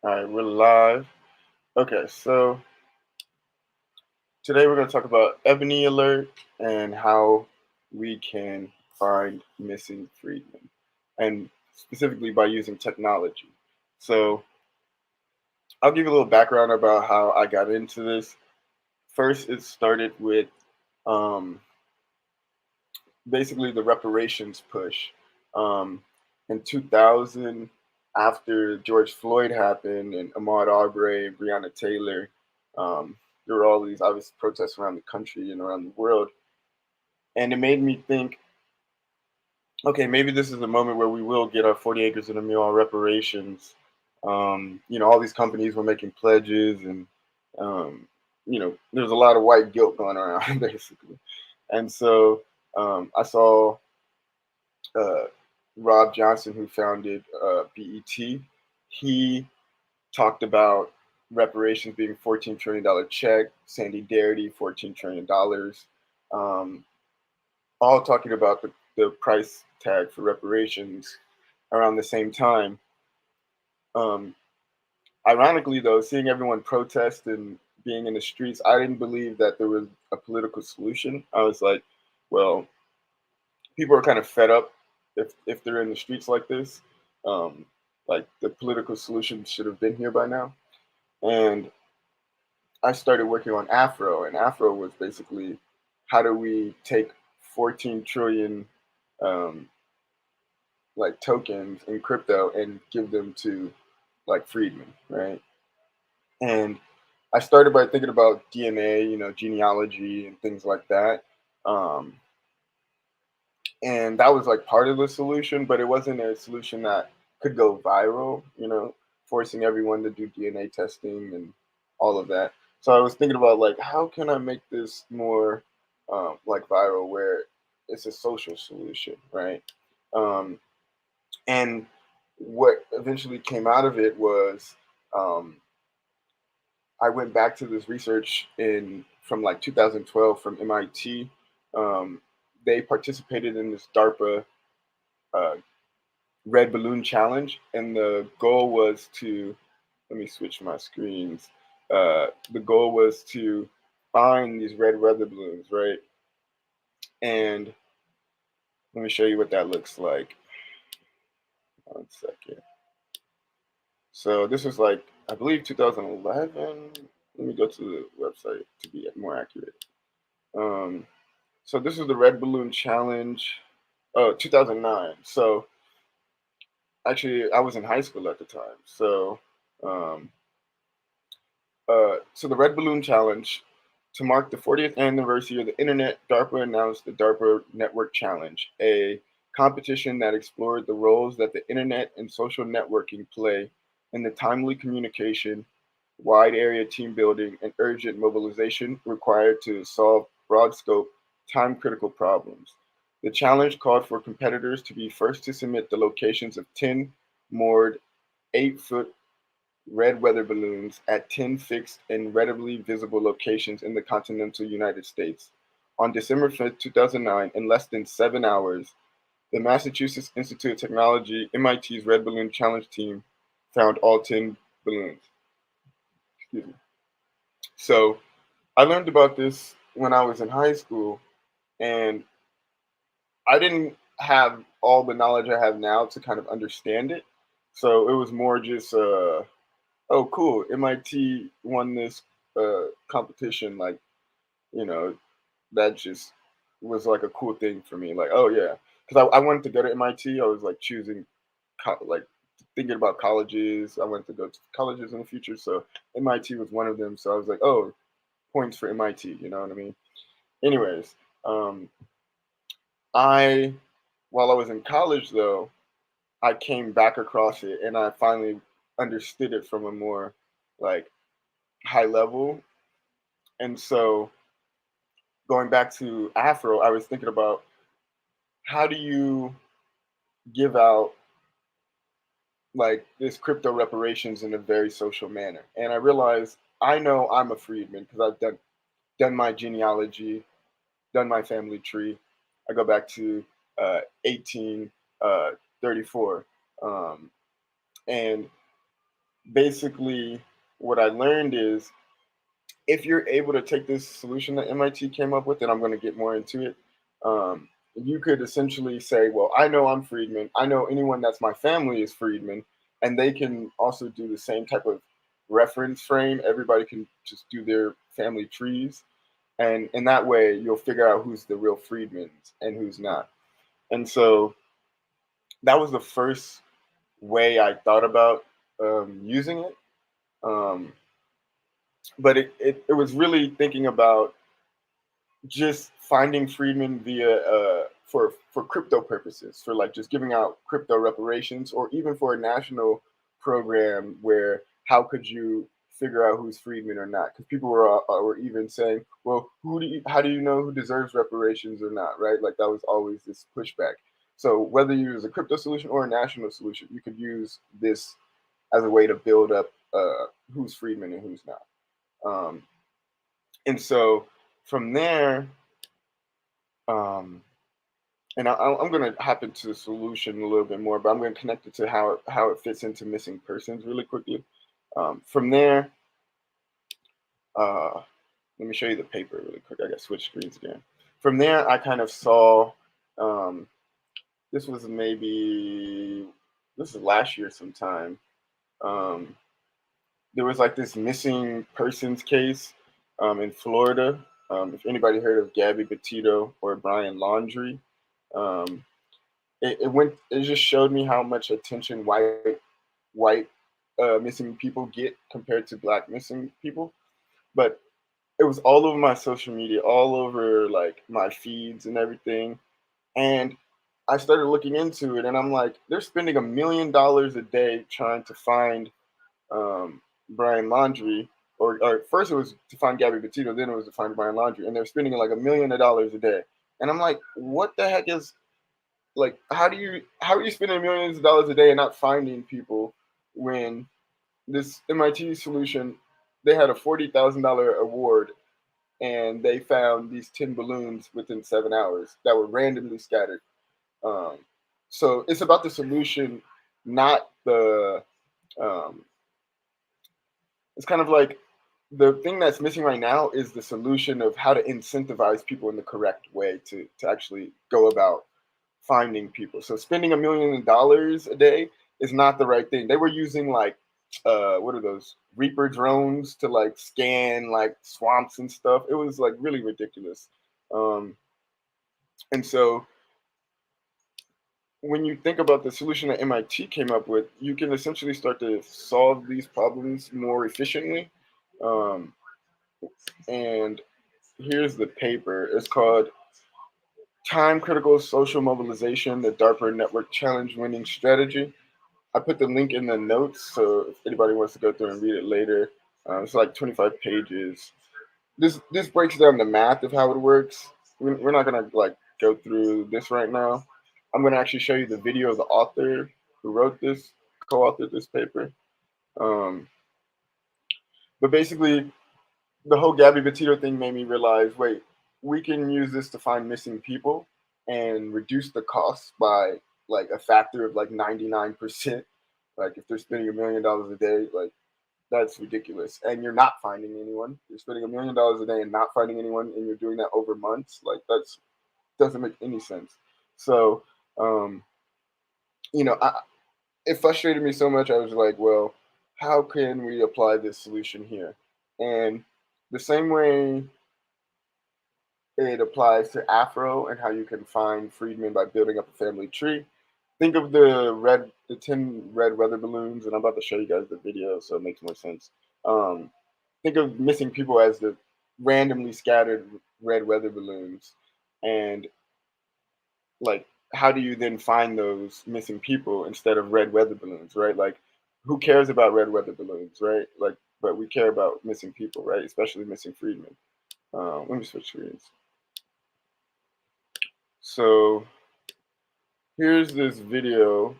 All right, we're live. Okay, so today we're going to talk about Ebony Alert and how we can find missing freedmen, and specifically by using technology. So I'll give you a little background about how I got into this. First, it started with um, basically the reparations push. Um, in 2000, after George Floyd happened and Ahmaud Arbery and Breonna Taylor, um, there were all these obvious protests around the country and around the world. And it made me think, okay, maybe this is a moment where we will get our 40 acres and a mule on reparations. All these companies were making pledges, and there's a lot of white guilt going around, basically. And so I saw uh, Rob Johnson, who founded BET, he talked about reparations being $14 trillion check, Sandy Darity, $14 trillion, all talking about the price tag for reparations around the same time. Um, Ironically, though, seeing everyone protest and being in the streets, I didn't believe that there was a political solution. I was like, well, people are kind of fed up if they're in the streets like this. Um, like the political solution should have been here by now. And I started working on Afro, and Afro was basically how do we take 14 trillion um, like tokens in crypto and give them to like freedmen, right? And I started by thinking about DNA, genealogy and things like that. Um, and that was like part of the solution, but it wasn't a solution that could go viral, forcing everyone to do DNA testing and all of that. So I was thinking about like how can I make this more like viral where it's a social solution, right? um, and what eventually came out of it was um, I went back to this research in from like 2012 from MIT. um, they participated in this DARPA uh, red balloon challenge, and the goal was to let me switch my screens. The goal was to find these red weather balloons, right? And let me show you what that looks like. One second. So this was like I believe 2011. Let me go to the website to be more accurate. Um, so this was the red balloon challenge. Oh, 2009. So actually, I was in high school at the time. Um, so the Red Balloon Challenge, to mark the 40th anniversary of the internet, DARPA announced the DARPA Network Challenge, a competition that explored the roles that the internet and social networking play in the timely communication, wide area team building, and urgent mobilization required to solve broad scope, time critical problems. The challenge called for competitors to be first to submit the locations of 10 moored 8-foot red weather balloons at 10 fixed and readily visible locations in the continental United States. On December 5th, 2009, in less than 7 hours, the Massachusetts Institute of Technology, MIT's Red Balloon Challenge team, found all 10 balloons. Excuse me. So I learned about this when I was in high school, and I didn't have all the knowledge I have now to kind of understand it. So it was more just oh, cool, MIT won this competition. Like, you know, that just was like a cool thing for me. Like, oh yeah, because I wanted to go to MIT. I was like choosing, like thinking about colleges. I wanted to go to colleges in the future, so MIT was one of them. So I was like, oh, points for MIT. You know what I mean? Anyways, um, I while I was in college though, I came back across it and I finally understood it from a more like high level. And so going back to Afro, I was thinking about how do you give out like this crypto reparations in a very social manner. And I realized I know I'm a freedman because I've done my genealogy, done my family tree. I go back to 1834. Um, and basically what I learned is if you're able to take this solution that MIT came up with, and I'm going to get more into it, you could essentially say, well, I know I'm Freedman. I know anyone that's my family is Freedman, and they can also do the same type of reference frame. Everybody can just do their family trees. And in that way, you'll figure out who's the real Freedmans and who's not. And so that was the first way I thought about using it. Um, but it was really thinking about just finding freedmen via for crypto purposes, for like just giving out crypto reparations, or even for a national program where how could you figure out who's freedmen or not? Because people were even saying, well, how do you know who deserves reparations or not, right? Like that was always this pushback. So whether you use a crypto solution or a national solution, you could use this as a way to build up who's freedmen and who's not. Um, and so from there, um, and I'm going to hop into the solution a little bit more, but I'm going to connect it to how it fits into missing persons really quickly. From there, uh, let me show you the paper really quick. I got to switch screens again. From there, I kind of saw um, this was this is last year sometime. Um, there was like this missing persons case in Florida. If anybody heard of Gabby Petito or Brian Laundrie, um, it just showed me how much attention white missing people get compared to black missing people. But it was all over my social media, all over like my feeds and everything. And I started looking into it, and I'm like, they're spending $1 million a day trying to find Brian Laundrie, or first it was to find Gabby Petito, then it was to find Brian Laundrie, and they're spending like $1 million a day. And I'm like, what the heck is like? How are you spending millions of dollars a day and not finding people when this MIT solution, they had a $40,000 award and they found these 10 balloons within 7 hours that were randomly scattered. Um, so it's about the solution, not the um, it's kind of like the thing that's missing right now is the solution of how to incentivize people in the correct way to actually go about finding people. So spending $1 million a day is not the right thing. They were using like what are those Reaper drones to like scan like swamps and stuff. It was like really ridiculous. Um, and so when you think about the solution that MIT came up with, you can essentially start to solve these problems more efficiently. Um, and here's the paper. It's called Time Critical Social Mobilization, the DARPA Network Challenge Winning Strategy. I put the link in the notes, so if anybody wants to go through and read it later, it's like 25 pages. This breaks down the math of how it works. We're not gonna like go through this right now. I'm gonna actually show you the video of the author who wrote this, co-authored this paper. Um, but basically, the whole Gabby Petito thing made me realize, wait, we can use this to find missing people and reduce the costs by like a factor of like 99%. Like if they're spending $1 million a day, like that's ridiculous. And you're not finding anyone. You're spending $1 million a day and not finding anyone, and you're doing that over months. Like that's doesn't make any sense. So, um, it frustrated me so much. I was like, well, how can we apply this solution here? And the same way it applies to Afro and how you can find freedmen by building up a family tree. Think of the 10 red weather balloons, and I'm about to show you guys the video, so it makes more sense. Um, think of missing people as the randomly scattered red weather balloons, and like, how do you then find those missing people instead of red weather balloons, right? Like, who cares about red weather balloons, right? Like, but we care about missing people, right? Especially missing freedmen. Let me switch screens. So here's this video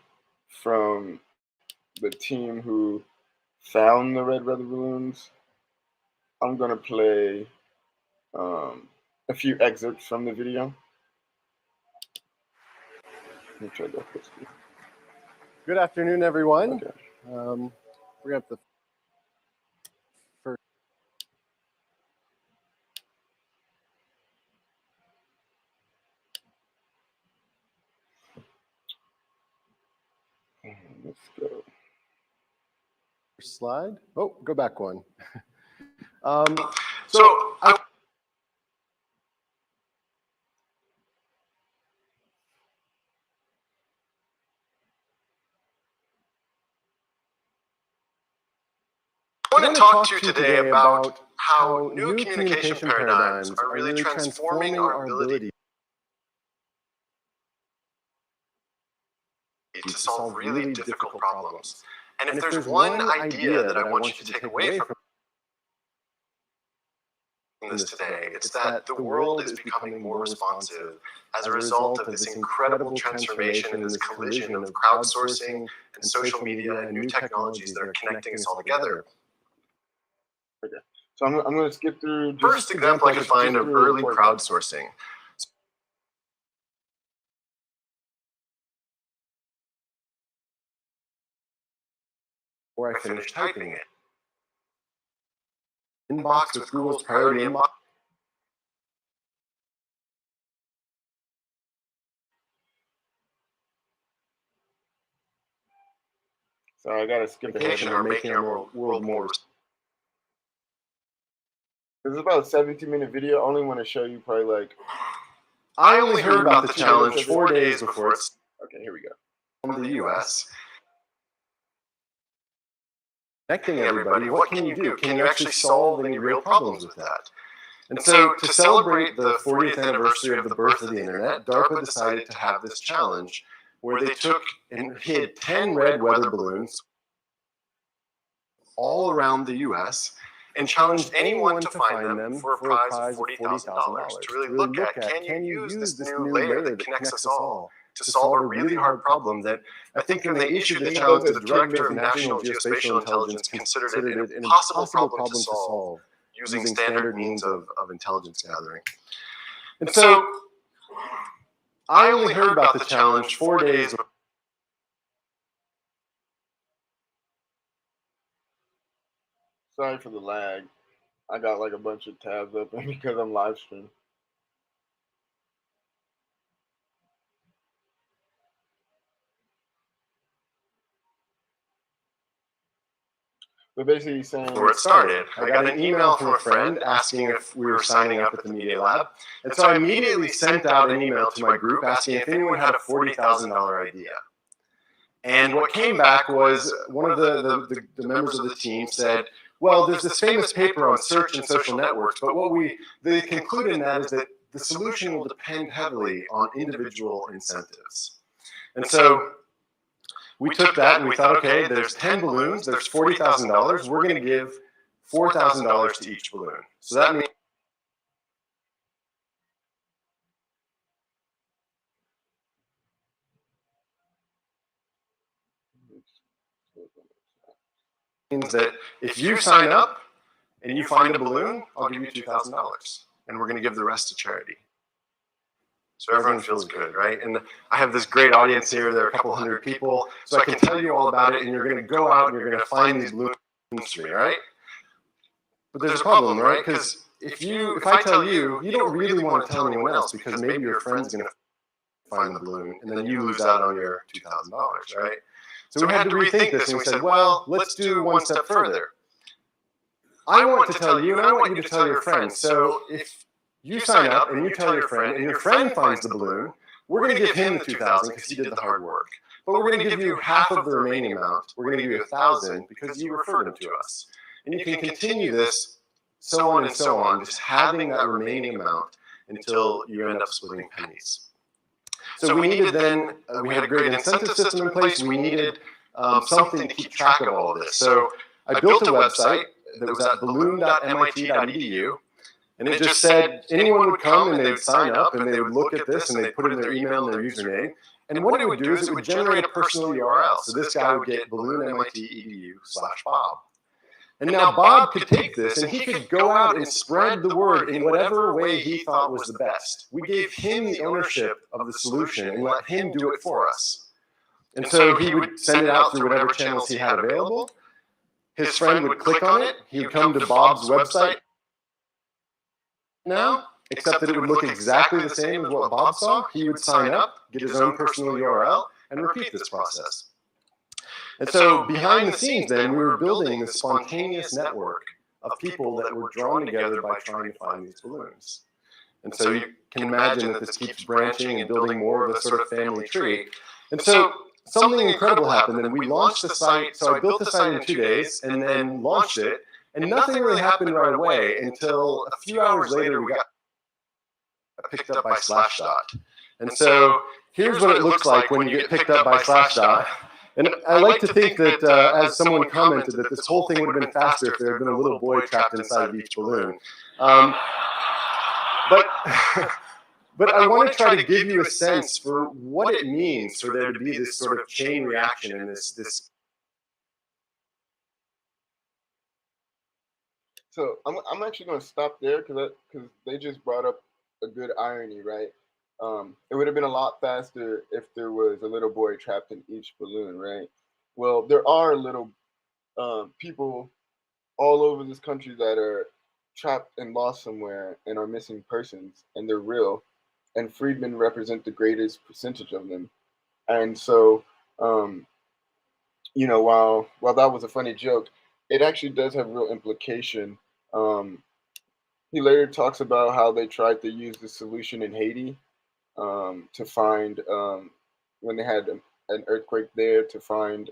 from the team who found the red weather balloons. I'm gonna play a few excerpts from the video. Let me try that quickly. Good afternoon, everyone. Okay. bring up the first. Let's go. Slide. Oh, go back one. So I want to talk to you today about how new communication paradigms are really transforming our ability to solve really difficult problems. And if there's one idea that I want you to take away from this today, it's that the world is becoming more responsive as a result of this incredible transformation and this collision of crowdsourcing and social media and new technologies that are connecting us all together. Okay. So I'm going to skip through. First example I could find of early crowdsourcing. Before I finish typing it. Inbox with Google's priority inbox. So I got to skip ahead. Are making our world more. This is about a 17-minute video. I only want to show you probably like. I only heard about the challenge 4 days before it's. Okay, here we go. From the U.S. Connecting everybody, what can you do? Can you actually solve any real problems with that? And so, to celebrate the 40th anniversary of the birth of the internet, DARPA decided to have this challenge where they took and hid 10 red weather balloons all around the U.S. and challenged anyone to find them for a prize of $40,000 to really look at, can you use this new layer that connects us all to solve a really hard problem that I think when they issued the challenge, the Director of National Geospatial Intelligence considered it an impossible problem to solve using standard means of intelligence gathering. And so I only heard about the challenge 4 days. Sorry for the lag. I got like a bunch of tabs open because I'm live streaming. But basically he's saying before it started, I got an email from a friend asking if we were signing up at the Media Lab. And so I immediately sent out an email to my group asking if anyone had a $40,000 idea. And what came back was one of the members of the team said, well, there's this famous paper on search and social networks, but what they conclude in that is that the solution will depend heavily on individual incentives. And so we took that and we thought, okay, there's 10 balloons, there's $40,000. We're going to give $4,000 to each balloon. So that means that if you sign up and you find a balloon, I'll give you $2,000. And we're going to give the rest to charity. So everyone feels good, right? And I have this great audience here. There are a couple hundred people. So I can tell you all about it, and you're going to go out and you're going to find these balloons for me, right? But there's a problem, right? Because if I tell you, you don't really want to tell anyone else because maybe your friend's going to find the balloon, and then you lose out on your $2,000, right? So we had to rethink this, and we said, well, let's do one step further. I want to tell you, and I want you to tell your friends. So if you sign up and you tell your friend, and your friend finds the balloon, we're going to give him the $2,000 because he did the hard work. But we're going to give you half of the remaining amount. We're going to give you $1,000 because you referred him to us. And you can continue this, so on and so on, just having that remaining amount until you end up splitting pennies. So we needed then, we had a great incentive system in place. We needed something to keep track of all of this. So I built a website that was at balloon.mit.edu. And it just said anyone would come and they would sign up and they would look at this and they'd put in their email and their username. And what it would do is it would generate a personal URL. So this guy would get balloon.mit.edu/Bob. And now Bob could take this and he could go out and spread the word in whatever way he thought was the best. We gave him the ownership of the solution and let him do it for us. And so he would send it out through whatever channels he had available. his friend would click on it. He would come to Bob's website now, except that it would look exactly the same as what Bob saw. He would sign up, get his own personal URL, and repeat this process. And so behind the scenes then, we were building this spontaneous network of people that were drawn together by trying to find these balloons. And so you can imagine that this keeps branching and building more of a sort of family tree. And so something incredible happened, and we launched the site. So I built the site in 2 days and then launched it. And nothing really happened right away until a few hours later we got picked up by Slashdot. And so here's what it looks like when you get picked up by Slashdot. And I like to think that, as someone commented, that this whole thing would have been faster if there had been a little boy trapped inside of each balloon. But I want to try to give you a sense for what it means for there to be this sort of chain reaction and this. So I'm actually going to stop there because they just brought up a good irony, right? It would have been a lot faster if there was a little boy trapped in each balloon, right? Well, there are little people all over this country that are trapped and lost somewhere and are missing persons, and they're real. And freedmen represent the greatest percentage of them. And so, while that was a funny joke, it actually does have real implication. He later talks about how they tried to use the solution in Haiti to find when they had an earthquake there to find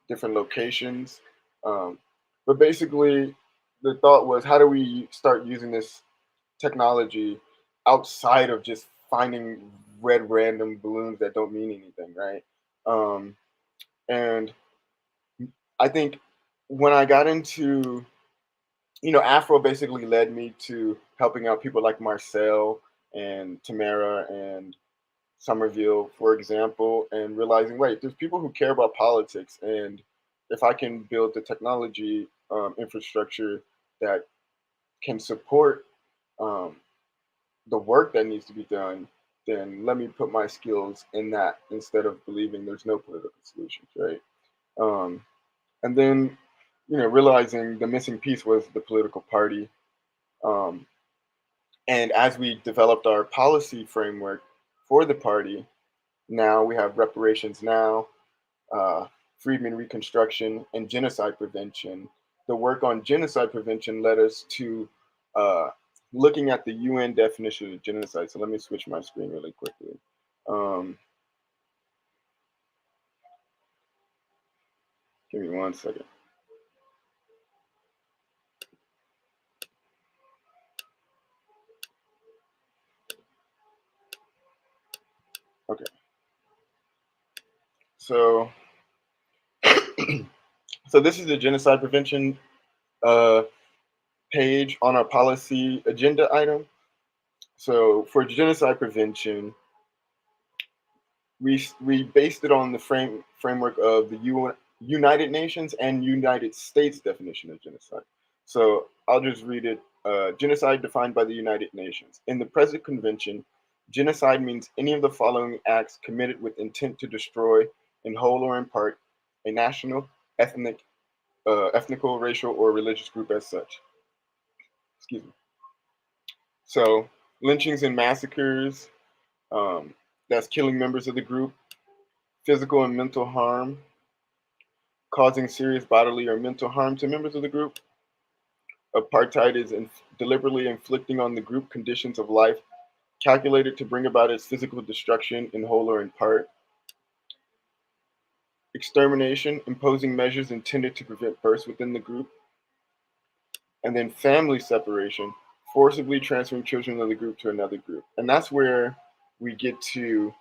different locations. But basically, the thought was, how do we start using this technology outside of just finding red random balloons that don't mean anything, right? And I think when I got into, Afro basically led me to helping out people like Marcel and Tamara and Somerville, for example, and realizing, wait, there's people who care about politics, and if I can build the technology infrastructure that can support um, the work that needs to be done, then let me put my skills in that instead of believing there's no political solutions, right? Um, and then, realizing the missing piece was the political party. Um, and as we developed our policy framework for the party, now we have reparations now, uh, Freedmen Reconstruction, and genocide prevention. The work on genocide prevention led us to uh, looking at the UN definition of genocide. So let me switch my screen really quickly. Give me 1 second. Okay. So, so this is the genocide prevention page on our policy agenda item. So for genocide prevention, we based it on the framework of the United Nations and United States definition of genocide. So I'll just read it. Genocide defined by the United Nations. In the present convention, genocide means any of the following acts committed with intent to destroy, in whole or in part, a national, ethnical, racial, or religious group as such. Excuse me. So lynchings and massacres, that's killing members of the group, physical and mental harm, causing serious bodily or mental harm to members of the group. Apartheid is deliberately inflicting on the group conditions of life calculated to bring about its physical destruction in whole or in part. Extermination, imposing measures intended to prevent births within the group. And then family separation, forcibly transferring children of the group to another group. And that's where we get to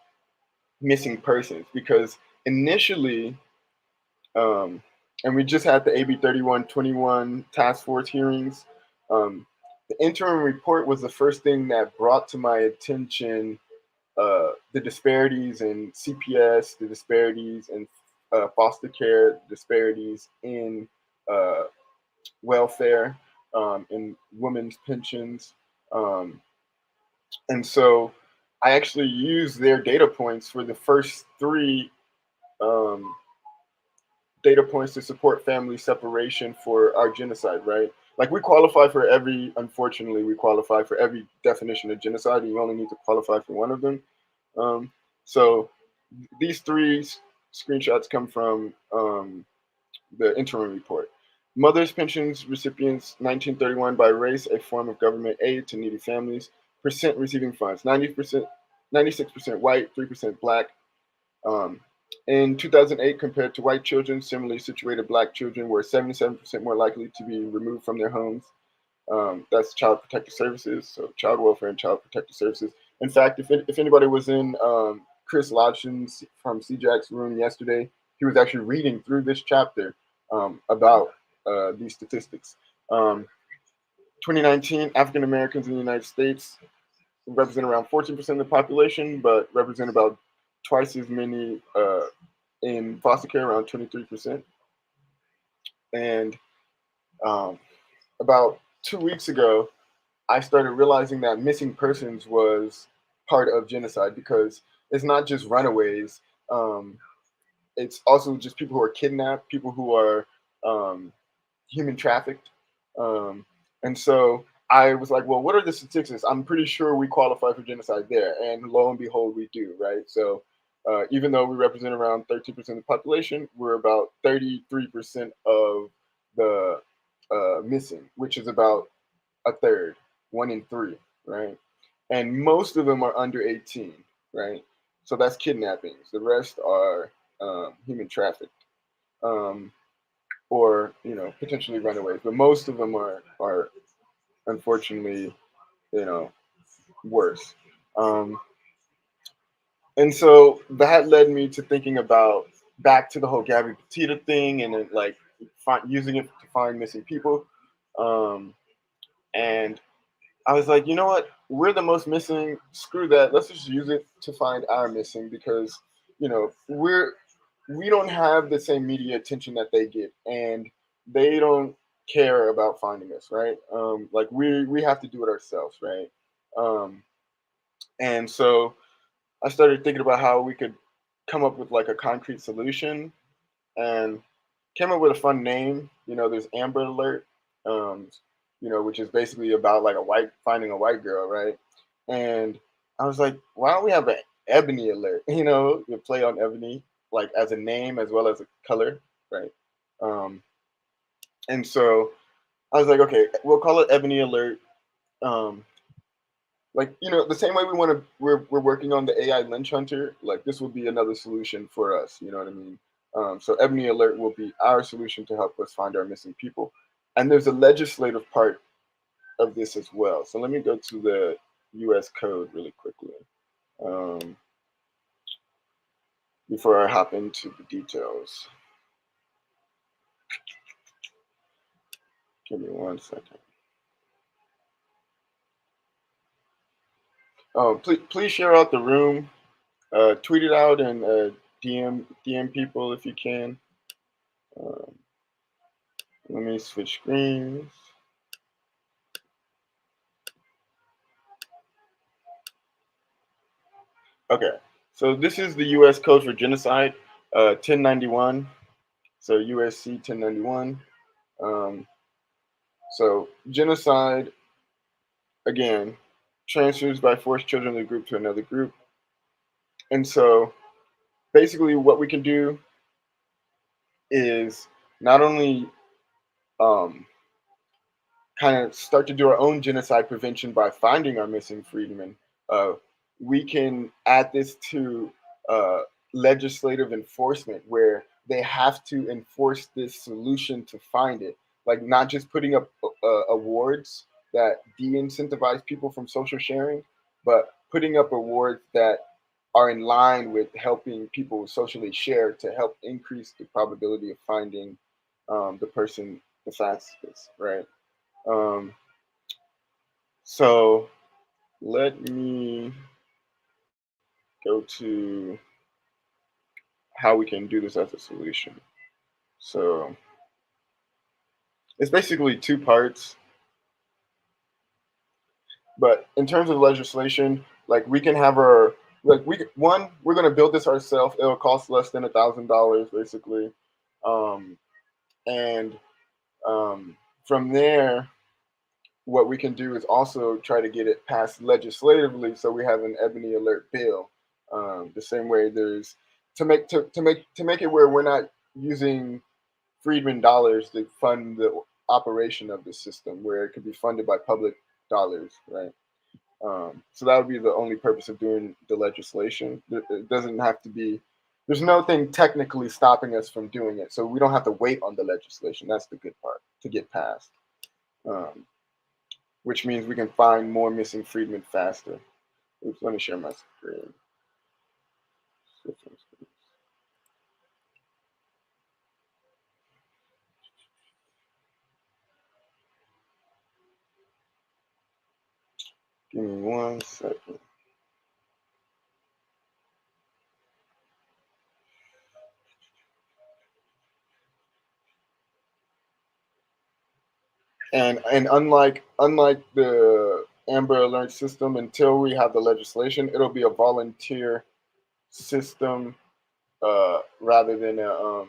missing persons, because initially, and we just had the AB 3121 task force hearings. The interim report was the first thing that brought to my attention the disparities in CPS, the disparities in foster care, disparities in welfare, in women's pensions. And so I actually used their data points for the first three data points to support family separation for our genocide, right? Like we qualify for every, unfortunately, we qualify for every definition of genocide, and you only need to qualify for one of them. Um, so these three screenshots come from the interim report. Mothers' pensions recipients 1931 by race, a form of government aid to needy families. Percent receiving funds 90%, 96% white, 3% black. Um, in 2008, compared to white children, similarly situated black children were 77% more likely to be removed from their homes. That's Child Protective Services, so Child Welfare and Child Protective Services. In fact, if anybody was in Chris Lodgen's from CJAC's room yesterday, he was actually reading through this chapter about these statistics. 2019, African Americans in the United States represent around 14% of the population, but represent about twice as many in foster care, around 23%. And about 2 weeks ago, I started realizing that missing persons was part of genocide because it's not just runaways. It's also just people who are kidnapped, people who are human trafficked. Um, and so I was like, well, what are the statistics? I'm pretty sure we qualify for genocide there. And lo and behold, we do, right? So even though we represent around 13% of the population, we're about 33% of the missing, which is about a third, 1 in 3, right? And most of them are under 18, right? So that's kidnappings. The rest are human trafficked. Or potentially runaways, but most of them are unfortunately worse. Um, and so that led me to thinking about back to the whole Gabby Petita thing, and then like using it to find missing people. Um, and I was like, you know what? We're the most missing. Screw that. Let's just use it to find our missing because we don't have the same media attention that they get, and they don't care about finding us, right? Like we have to do it ourselves, right? Um, and so I started thinking about how we could come up with like a concrete solution, and came up with a fun name. There's Amber Alert, um, which is basically about like finding a white girl, right? And I was like, why don't we have an Ebony Alert? You play on Ebony like as a name as well as a color, right? Um, and so I was like, okay, we'll call it Ebony Alert. Um, like the same way we're working on the AI lynch hunter, like this will be another solution for us, you know what I mean? So Ebony Alert will be our solution to help us find our missing people. And there's a legislative part of this as well. So let me go to the US code really quickly um, before I hop into the details. Give me 1 second. Please share out the room, tweet it out, and DM people if you can. Um, Let me switch screens. Okay, so this is the U.S. Code for Genocide, 1091. So USC 1091. So genocide, again, transfers by force children of a group to another group. And so basically what we can do is not only um, kind of start to do our own genocide prevention by finding our missing freedmen, uh, we can add this to legislative enforcement where they have to enforce this solution to find it. Like not just putting up awards that de-incentivize people from social sharing, but putting up awards that are in line with helping people socially share to help increase the probability of finding the person the fastest, right? Um, so let me go to how we can do this as a solution. So it's basically two parts, but in terms of legislation, like we can have our we're going to build this ourselves. It'll cost less than $1,000 basically. And from there, what we can do is also try to get it passed legislatively, so we have an ebony alert bill. The same way there's to make it where we're not using freedmen dollars to fund the operation of the system, where it could be funded by public dollars, right? So that would be the only purpose of doing the legislation. It doesn't have to be. There's nothing technically stopping us from doing it, so we don't have to wait on the legislation. That's the good part to get passed, um, which means we can find more missing freedmen faster. Oops, let me share my screen. Give me 1 second. And unlike the Amber Alert system, until we have the legislation, it'll be a volunteer system rather than a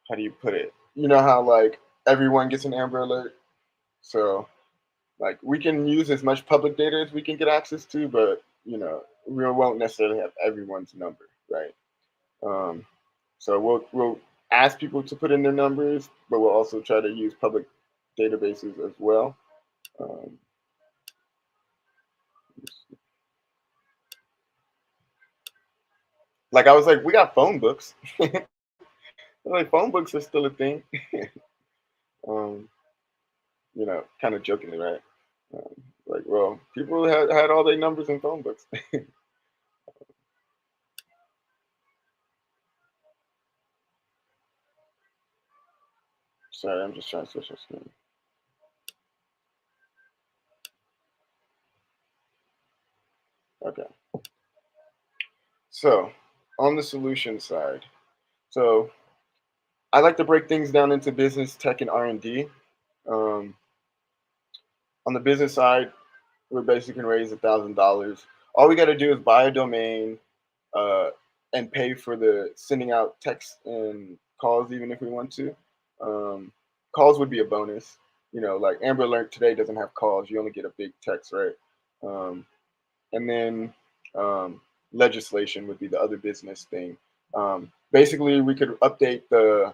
how do you put it? You know how like everyone gets an Amber Alert, so like we can use as much public data as we can get access to, but we won't necessarily have everyone's number, right? Um, so we'll ask people to put in their numbers, but we'll also try to use public databases as well. Um, like I was like, we got phone books. Like phone books are still a thing. um, kind of jokingly, right? Um, like, well, people had all their numbers in phone books. Sorry, I'm just trying to switch my screen. Okay. So, on the solution side, so I like to break things down into business, tech, and R&D. Um, on the business side, we're basically gonna raise $1,000. All we got to do is buy a domain, uh, and pay for the sending out texts and calls, even if we want to. Um, Calls would be a bonus. Like Amber Alert today doesn't have calls; you only get a big text, right? Um, and then legislation would be the other business thing. Basically, we could update the.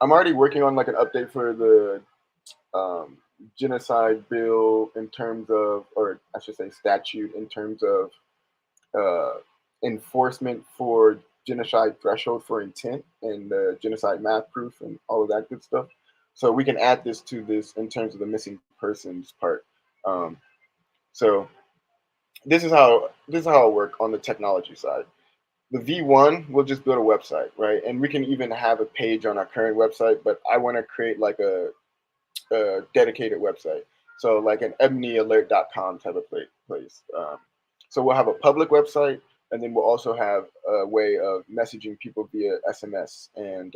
I'm already working on like an update for the um, genocide bill in terms of, or I should say, statute in terms of uh, enforcement for genocide threshold for intent and the genocide math proof and all of that good stuff. So we can add this to this in terms of the missing persons part. Um, so this is how it work on the technology side. The V1 will just build a website, right? And we can even have a page on our current website, but I want to create like a dedicated website. So like an ebonyalert.com type of place. So we'll have a public website, and then we'll also have a way of messaging people via SMS and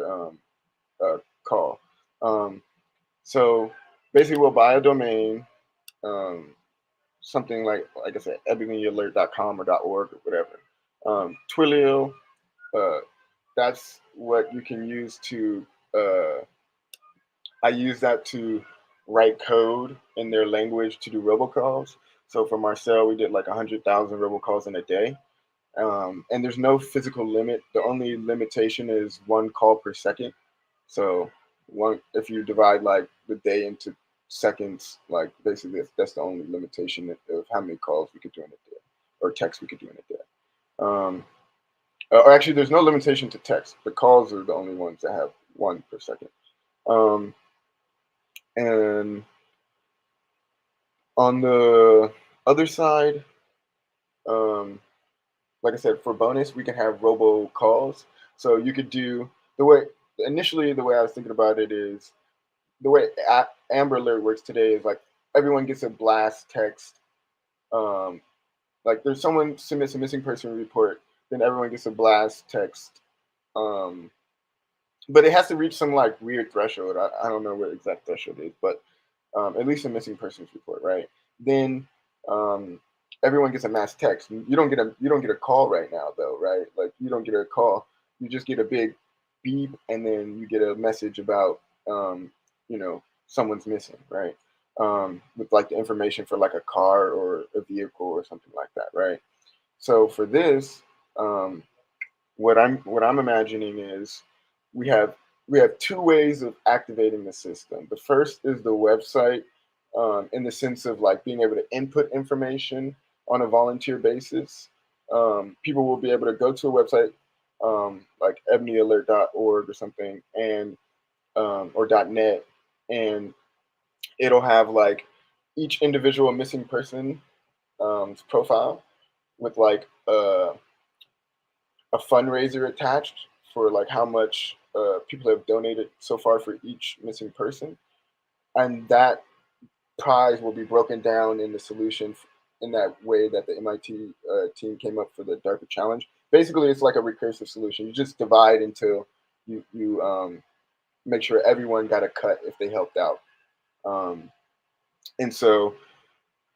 call. Um, so basically, we'll buy a domain, um, something like I said, ebonyalert.com or .org or whatever. Twilio, uh, that's what you can use to. I use that to write code in their language to do robocalls. So for Marcel, we did like 100,000 robocalls in a day. And there's no physical limit. The only limitation is 1 call per second. So if you divide like the day into seconds, like basically that's the only limitation of how many calls we could do in a day or texts we could do in a day. Or actually, there's no limitation to text. The calls are the only ones that have 1 per second. Um, and on the other side, um, like I said, for bonus, we can have robo calls. So you could do the way I was thinking about it is the way Amber Alert works today is like everyone gets a blast text. Um, like there's someone submits a missing person report, then everyone gets a blast text. Um, but it has to reach some like weird threshold. I don't know what exact threshold is, but at least a missing persons report, right? Then um, everyone gets a mass text. You don't get a call right now though, right? Like you don't get a call. You just get a big beep, and then you get a message about, you know, someone's missing, right? With like the information for like a car or a vehicle or something like that, right? So for this, um, what I'm imagining is we have we have two ways of activating the system. The first is the website, in the sense of like being able to input information on a volunteer basis. People will be able to go to a website, like ebonyalert.org or something, and or .net, and it'll have like each individual missing person, profile with like a fundraiser attached for like how much people have donated so far for each missing person, and that prize will be broken down in the solution in that way that the MIT team came up for the DARPA challenge. Basically, it's like a recursive solution. You just divide until you make sure everyone got a cut if they helped out, um, and so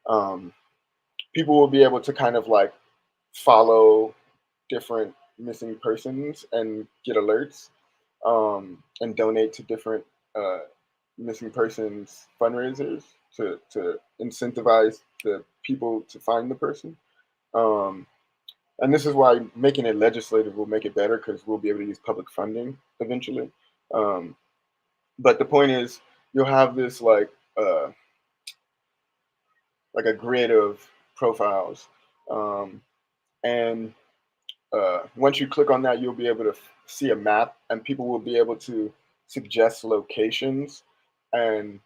um, people will be able to kind of like follow different missing persons and get alerts, and donate to different uh, missing persons fundraisers to incentivize the people to find the person. Um, and this is why making it legislative will make it better because we'll be able to use public funding eventually. Um, but the point is, you'll have this like a grid of profiles, um, and once you click on that, you'll be able to see a map, and people will be able to suggest locations. And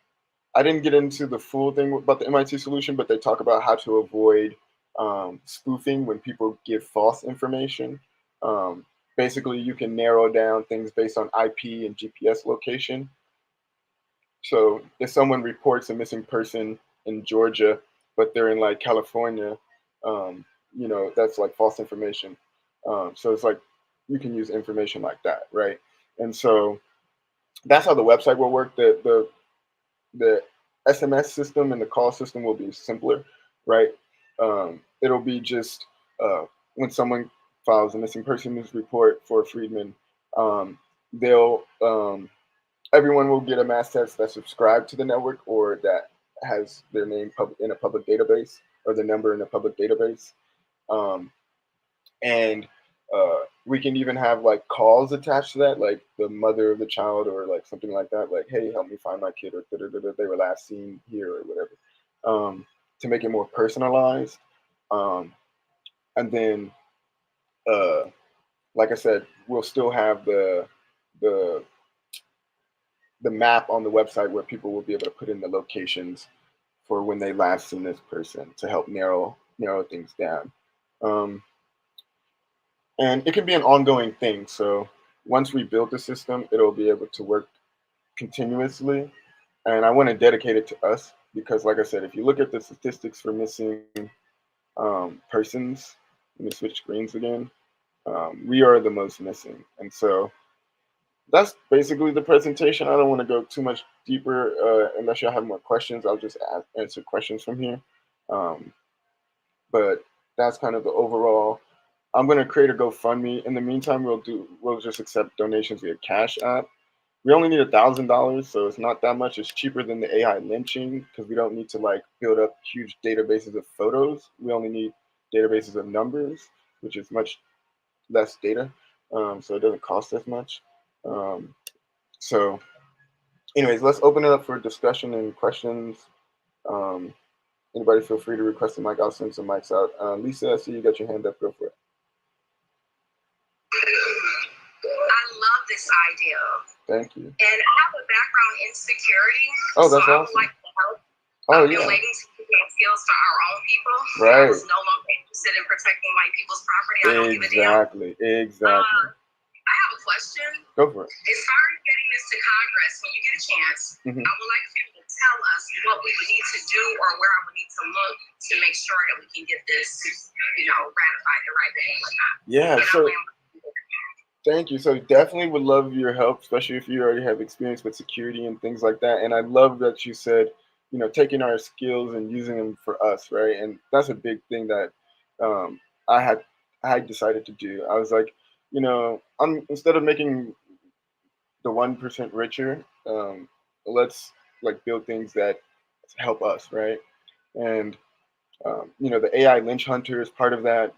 I didn't get into the full thing about the MIT solution, but they talk about how to avoid spoofing when people give false information. Um, Basically, you can narrow down things based on IP and GPS location. So if someone reports a missing person in Georgia, but they're in like California, um, that's like false information. So it's like you can use information like that, right? And so that's how the website will work. The SMS system and the call system will be simpler, right? It'll be just when someone files a missing persons report for Freedmen, they'll everyone will get a mass text that's subscribed to the network or that has their name in a public database or the number in a public database. Um, and we can even have like calls attached to that, like the mother of the child or like something like that, like, hey, help me find my kid, or they were last seen here or whatever, to make it more personalized. Um, and then, uh, like I said, we'll still have the the map on the website where people will be able to put in the locations for when they last seen this person to help narrow things down. Um, and it can be an ongoing thing. So once we build the system, it'll be able to work continuously. And I want to dedicate it to us because, like I said, if you look at the statistics for missing persons, let me switch screens again. We are the most missing, and so that's basically the presentation. I don't want to go too much deeper unless y'all have more questions. I'll just answer questions from here. Um, but that's kind of the overall. I'm going to create a GoFundMe. In the meantime, we'll just accept donations via Cash App. We only need $1,000, so it's not that much. It's cheaper than the AI lynching because we don't need to like build up huge databases of photos. We only need databases of numbers, which is much less data, so it doesn't cost as much. Um, so, anyways, let's open it up for discussion and questions. Um, Anybody feel free to request a mic. I'll send some mics out. Lisa, I see you got your hand up. Go for it. I love this idea. Thank you. And I have a background in security. Oh, that's so I awesome. would like to help. Oh, yeah. Relating to giving skills to our own people. Right. I was no longer interested in protecting white people's property. I don't give a damn. Exactly. I have a question. Go for it. As far as getting this to Congress, when you get a chance, I would like for you to tell us what we would need to do or where I would need to look to make sure that we can get this, ratified the right way or not. Yeah. So thank you. So definitely would love your help, especially if you already have experience with security and things like that. And I love that you said, taking our skills and using them for us, right? And that's a big thing that I had decided to do. I was like, instead of making the 1% richer. Let's like build things that help us, right? And you know, the AI lynch hunter is part of that.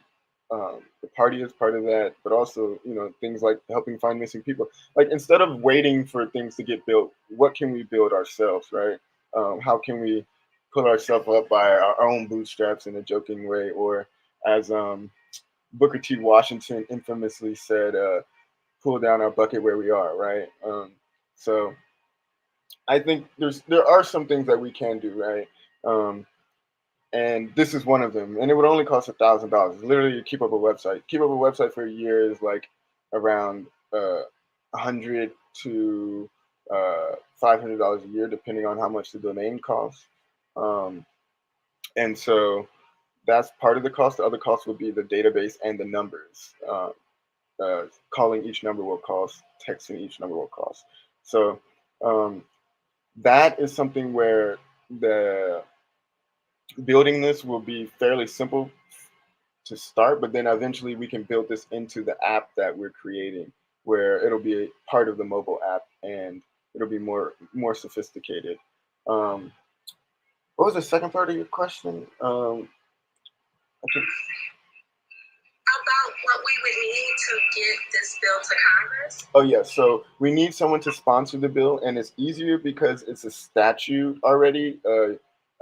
The party is part of that, but also, you know, things like helping find missing people. Like instead of waiting for things to get built, what can we build ourselves, right? How can we pull ourselves up by our own bootstraps in a joking way, or as Booker T. Washington infamously said, "Pull down our bucket where we are," right? So I think there are some things that we can do, right? Um, and this is one of them. And it would only cost $1,000. Literally, keep up a website. Keep up a website for a year is like around $100 to $500 a year, depending on how much the domain costs. Um, and so that's part of the cost. The other cost would be the database and the numbers. Calling each number will cost. Texting each number will cost. So um, that is something where the building this will be fairly simple to start, but then eventually we can build this into the app that we're creating, where it'll be a part of the mobile app and it'll be more sophisticated. Um, what was the second part of your question? I think, About what we would need to get this bill to Congress. oh yeah, so we need someone to sponsor the bill, and it's easier because it's a statute already.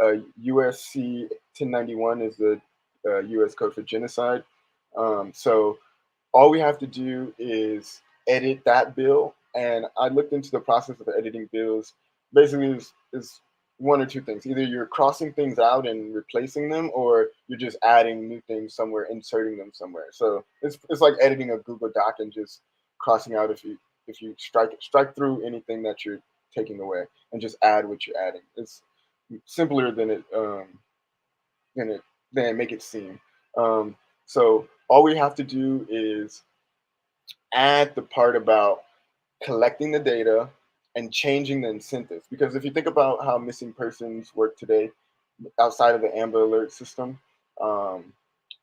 USC 1091 is the U.S. Code for Genocide. So all we have to do is edit that bill. And I looked into the process of editing bills. Basically, is one or two things. Either you're crossing things out and replacing them, or you're just adding new things somewhere, inserting them somewhere. So it's like editing a Google Doc and just crossing out if you strike through anything that you're taking away and just add what you're adding. It's simpler than it make it seem. So all we have to do is add the part about collecting the data and changing the incentives. Because if you think about how missing persons work today, outside of the Amber Alert system, um,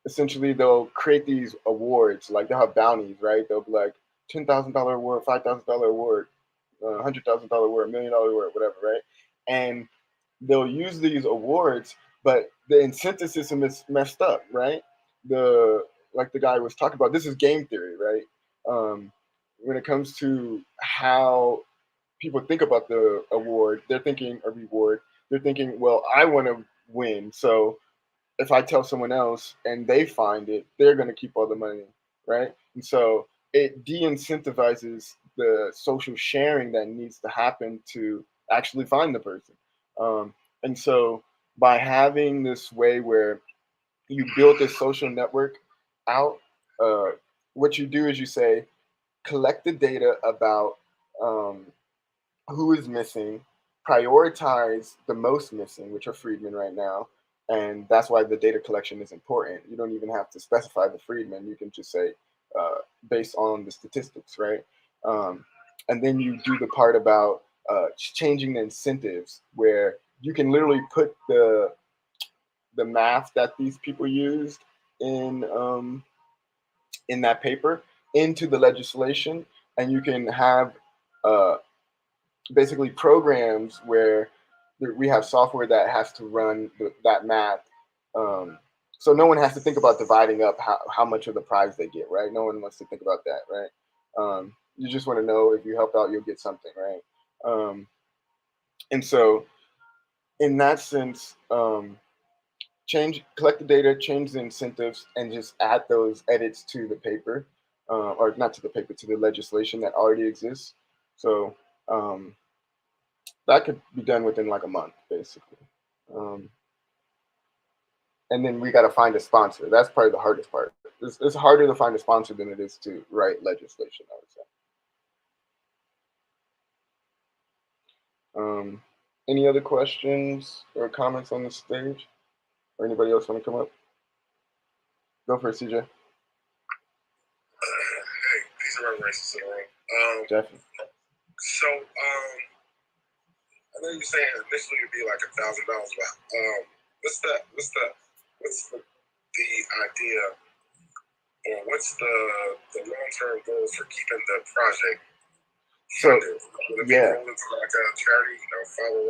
essentially they'll create these awards, like they'll have bounties, right? They'll be like $10,000 award, $5,000 award, $100,000 award, $1 million award, whatever, right? And they'll use these awards, but the incentive system is messed up, right? The Like the guy was talking about, this is game theory, right? When it comes to how people think about the award, they're thinking a reward. They're thinking, well, I want to win, so if I tell someone else and they find it, they're going to keep all the money, right? And so it de-incentivizes the social sharing that needs to happen to actually find the person. And so by having this way where you build this social network out, uh, what you do is you say, collect the data about um, who is missing, prioritize the most missing, which are freedmen right now. And that's why the data collection is important. You don't even have to specify the freedmen. You can just say, based on the statistics, right? Um, and then you do the part about changing the incentives, where you can literally put the math that these people used in that paper into the legislation, and you can have uh, basically programs where we have software that has to run that math. Um, so no one has to think about dividing up how much of the prize they get, right? No one wants to think about that, right? You just want to know if you help out, you'll get something, right? And so in that sense, collect the data, change the incentives, and just add those edits to the paper, or not to the paper, to the legislation that already exists. So um, that could be done within like a month, basically. Um, and then we got to find a sponsor. That's probably the hardest part. It's harder to find a sponsor than it is to write legislation, I would say. Any other questions or comments on the stage? Or anybody else want to come up? Go for it, CJ. Hey, peace and rest in the room. Definitely. So, I know you're saying initially it'd be like $1,000, but what's the idea, or what's the long-term goal for keeping the project So Would it be yeah. rolling for like a charity,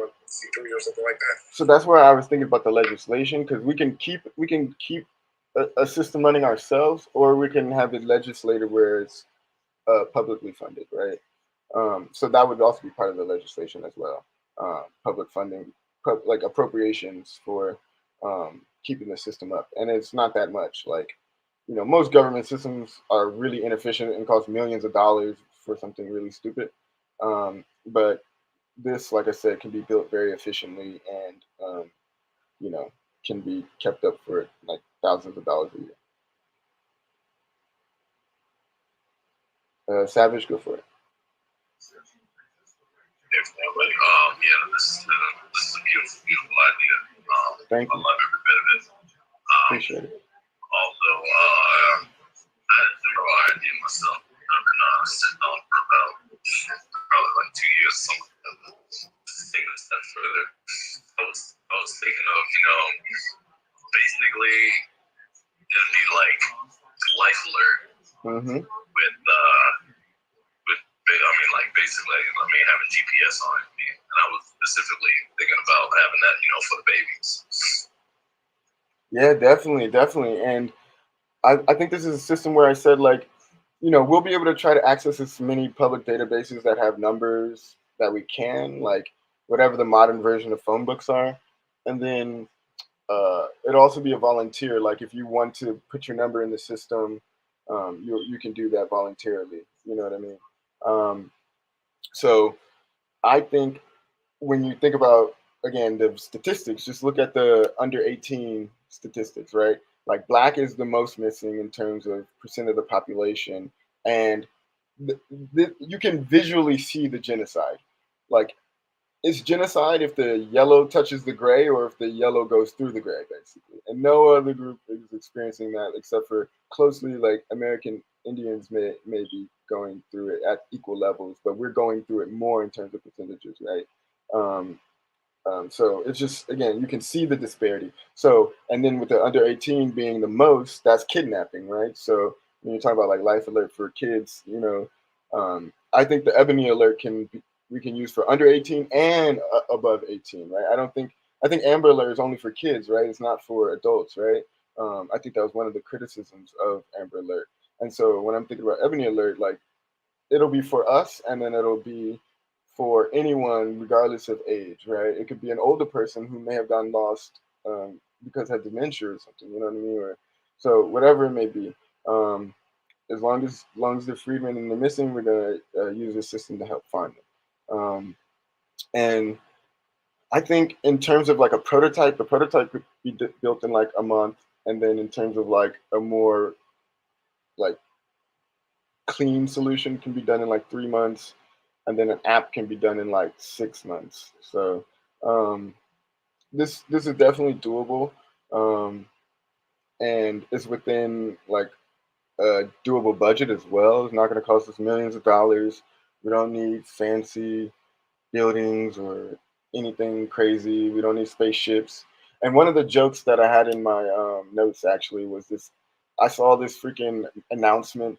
501c3 or something like that? So that's where I was thinking about the legislation, because we can keep a system running ourselves, or we can have it legislated where it's publicly funded, right? So that would also be part of the legislation as well. Public funding, like appropriations for keeping the system up, and it's not that much. Like, most government systems are really inefficient and cost millions of dollars for something really stupid. But this, like I said, can be built very efficiently and you know can be kept up for like thousands of dollars a year. Savage, go for it. Definitely. Yeah, this is a beautiful, beautiful idea. Thank I you. love every bit of it. Appreciate it. Also, I had a similar idea myself. I've been sitting on for about probably like 2 years, something like that. Taking a step further. I was thinking of, basically it'd be like life alert Mm-hmm. with I mean, like basically, having GPS on it, and I was specifically thinking about having that, for the babies. Yeah, definitely, definitely. And I think this is a system where I said, like, we'll be able to try to access as many public databases that have numbers that we can, like whatever the modern version of phone books are. And then it'll also be a volunteer. Like, if you want to put your number in the system, you can do that voluntarily. You know what I mean? So I think when you think about, again, the statistics, just look at the under 18 statistics, right? Like, black is the most missing in terms of percent of the population, and you can visually see the genocide. Like, it's genocide if the yellow touches the gray or if the yellow goes through the gray, basically. And no other group is experiencing that except for closely, like, American Indians may be going through it at equal levels, but we're going through it more in terms of percentages, right? Um, so it's just, again, you can see the disparity. So, and then with the under 18 being the most, that's kidnapping, right? So when you're talking about like life alert for kids, I think the ebony alert we can use for under 18 and above 18, right? I think amber alert is only for kids, right? It's not for adults, right? I think that was one of the criticisms of amber alert. And so when I'm thinking about ebony alert, like, it'll be for us, and then it'll be for anyone regardless of age, right? It could be an older person who may have gotten lost because had dementia or something, you know what I mean? Or so whatever it may be. um, as long as they're freedmen and they're missing, we're gonna use the system to help find them. And I think in terms of like the prototype could be built in like a month, and then in terms of like a more like clean solution can be done in like 3 months, and then an app can be done in like 6 months. So um, this is definitely doable, um, and it's within like a doable budget as well. It's not going to cost us millions of dollars. We don't need fancy buildings or anything crazy. We don't need spaceships. And one of the jokes that I had in my notes actually was this: I saw this freaking announcement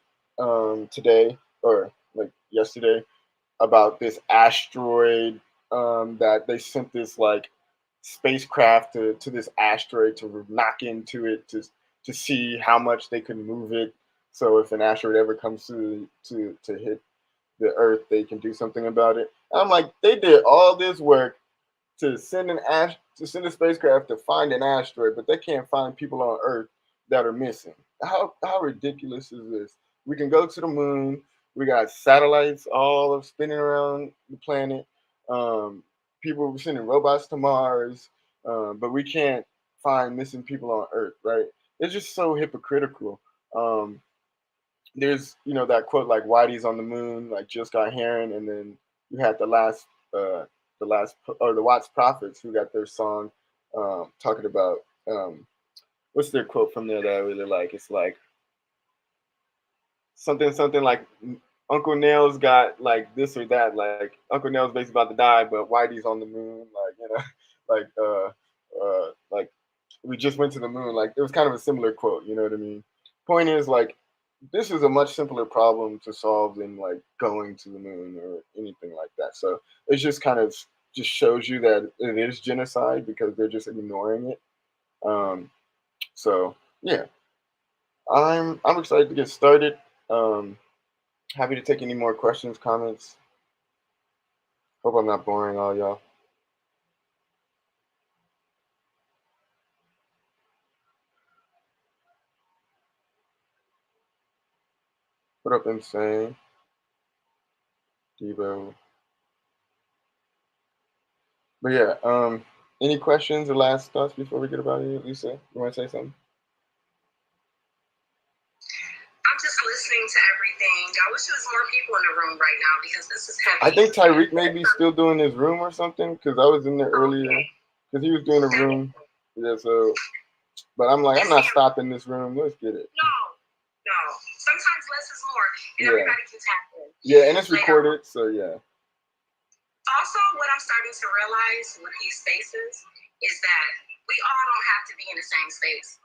today, or like yesterday, about this asteroid, that they sent this like spacecraft to this asteroid to knock into it to see how much they could move it. So if an asteroid ever comes to hit the Earth, they can do something about it. And I'm like, they did all this work to send a spacecraft to find an asteroid, but they can't find people on Earth that are missing. How ridiculous is this? We can go to the moon. We got satellites all of spinning around the planet. Um, People were sending robots to Mars, but we can't find missing people on Earth, right? It's just so hypocritical. Um, there's that quote like Whitey's on the moon, like just got Heron, and then you had uh, the Watts Prophets who got their song talking about what's their quote from there that I really like. It's like something like Uncle Nail's got like this or that. Like Uncle Nail's basically about to die, but Whitey's on the moon. Like like like we just went to the moon. Like it was kind of a similar quote. You know what I mean? Point is, like, this is a much simpler problem to solve than like going to the moon or anything like that. So it just kind of just shows you that it is genocide because they're just ignoring it. Um, so yeah, I'm excited to get started. Um, Happy to take any more questions, comments. Hope I'm not boring all y'all. What up, Insane? Devo. But yeah, any questions or last thoughts before we get about it? Lisa, you want to say something? I'm just listening to everything. I wish there was more people in the room right now because this is heavy. I think Tyreek may be still doing his room or something because I was in there earlier because he was doing a room. Yeah, so, but I'm like, I'm not stopping this room. Let's get it. No. Sometimes less is more, and everybody can tap in. Yeah, and it's recorded, so yeah. Also, what I'm starting to realize with these spaces is that we all don't have to be in the same space.